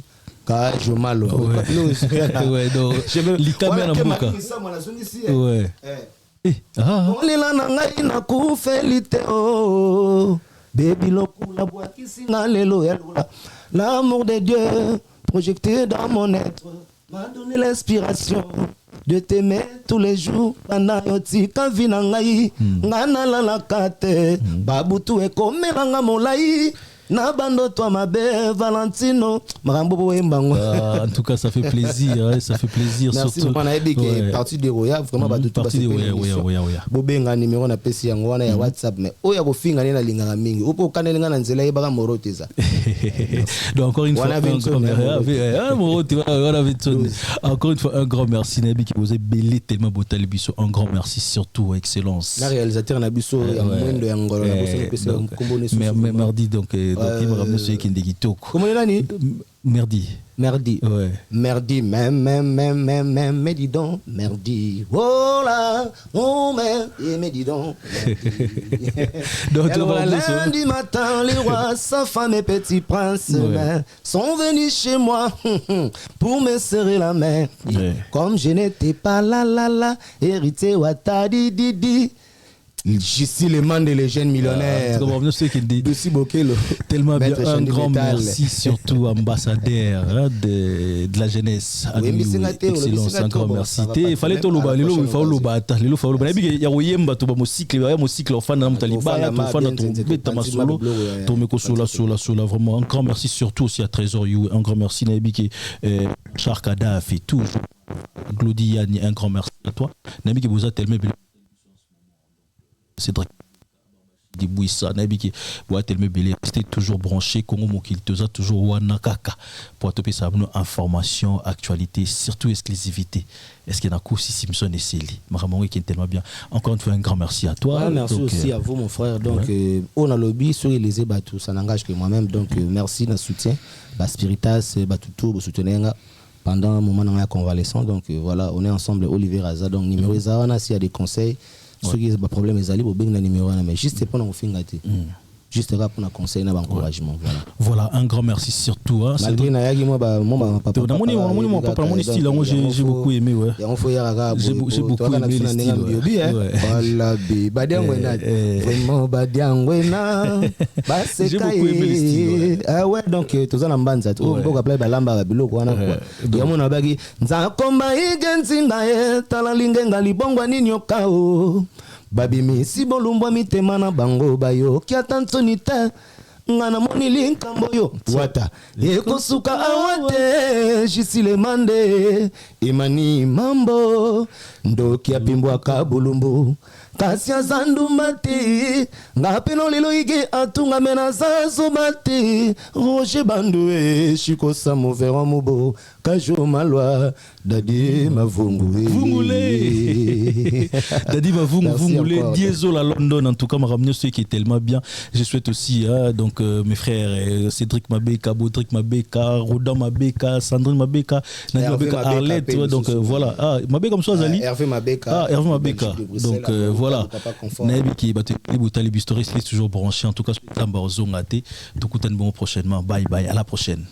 je malo ouais donc li caméra mbuka ouais olela na ngai na kufelite o baby lokula bwa kisinga lelo yalola l'amour de Dieu projecté dans mon être m'a donné l'inspiration de t'aimer tous les jours bana yoti kavina ngai ngana la kate babutu ekomelanga molai na bando toi ma belle Valentino marambo boyembango. En tout cas ça fait plaisir, hein, ça fait plaisir. Merci surtout on a dit que partie de Roya vraiment ba tout partie de Roya. Bobenga numéro na pesi yango wana ya WhatsApp mais oya ko finga na linganga mingi upo kanelinga na nzela yebaka moroteza. Donc encore une fois encore une fois un grand merci Nabi qui vous a belé tellement beau Talibiso, un grand merci surtout excellence. La réalisateur Nabiso ya mwendo ya ngolo na boso pesi kombone sous. Mais mardi donc il m'a ramené celui qui ndiki toko. Comment il a dit? Merdi. Ouais. Merdi, mais dis donc, merdi. Oh là, oh mais dis donc. Donc, lundi matin, les rois, sa femme et petit prince sont venus chez moi pour me serrer la main. Comme je n'étais pas là, hérité Watadi Didi. Jussi les mains des jeunes millionnaires. Tellement bien. Un grand merci surtout ambassadeur de la jeunesse. Excellence, un grand merci. Il fallait tout le bas, il faut le battre, il faut le battre. Il y a eu un cycle, au fan de Taliban, au fan de Sola, vraiment un grand merci surtout aussi à Trésor You, un grand merci Nabi qui Charkada fait toujours. Glody un grand merci à toi. Nabi qui vous a tellement Cédric Dibouissa Nabi qui boit tellement belé rester toujours branché Congo Mokiltoza toujours wanakaka pour te passer nos informations actualité surtout exclusivité est-ce qu'il y a un coup si Simpson et Célie Maramori qui est tellement bien encore une fois un grand merci à toi merci donc, aussi à vous mon frère donc on a lobby sur les ébats ça n'engage que moi-même donc merci de soutien Spiritas Batuto vous soutenez pendant un moment dans la convalescence donc voilà on est ensemble Olivier Raza donc numéro Zawana s'il y a des conseils ceux qui ont des problèmes, ils allaient au numéro 1, mais juste pour nous faire juste pour nous conseiller, nous encouragement. Voilà, un grand merci surtout. Malgré Nayagi, moi, papa. Mon style, j'ai beaucoup aimé. J'ai beaucoup aimé le style. Voilà, vraiment, j'ai beaucoup aimé le style. Ah ouais, donc, tous en banza, tout le monde appelle Balamba, Bilo, quoi. Yamuna Bagi, Zakomba, Igenzinga, Talalinga, Libongwa, Ninyokao. Babimi si bolumbwa mitema na bango bayo kia tantoni te ngana moni linkambo yo wata ekosuka awate jisile mande imani mambo ndoki apimbwa kabulumbu kasi azandu mati ngapeno lelo ige atunga mena zazo mati roje bandue shiko samo vera mubo kajo malwa dadi mavungule dadi mavungule diesel à London en tout cas m'a ramené ce qui est tellement bien je souhaite aussi donc mes frères Cédric Mabeka Baudric Mabeka Rodan Mabeka Sandrine Mabeka Nadia Mabeka Arlette donc voilà Mabeka comme ça Zali Hervé Mabeka donc voilà Nabi qui bat les boutali bistoris toujours branché en tout cas Tambarzongate tout coup prochainement bye bye à la prochaine.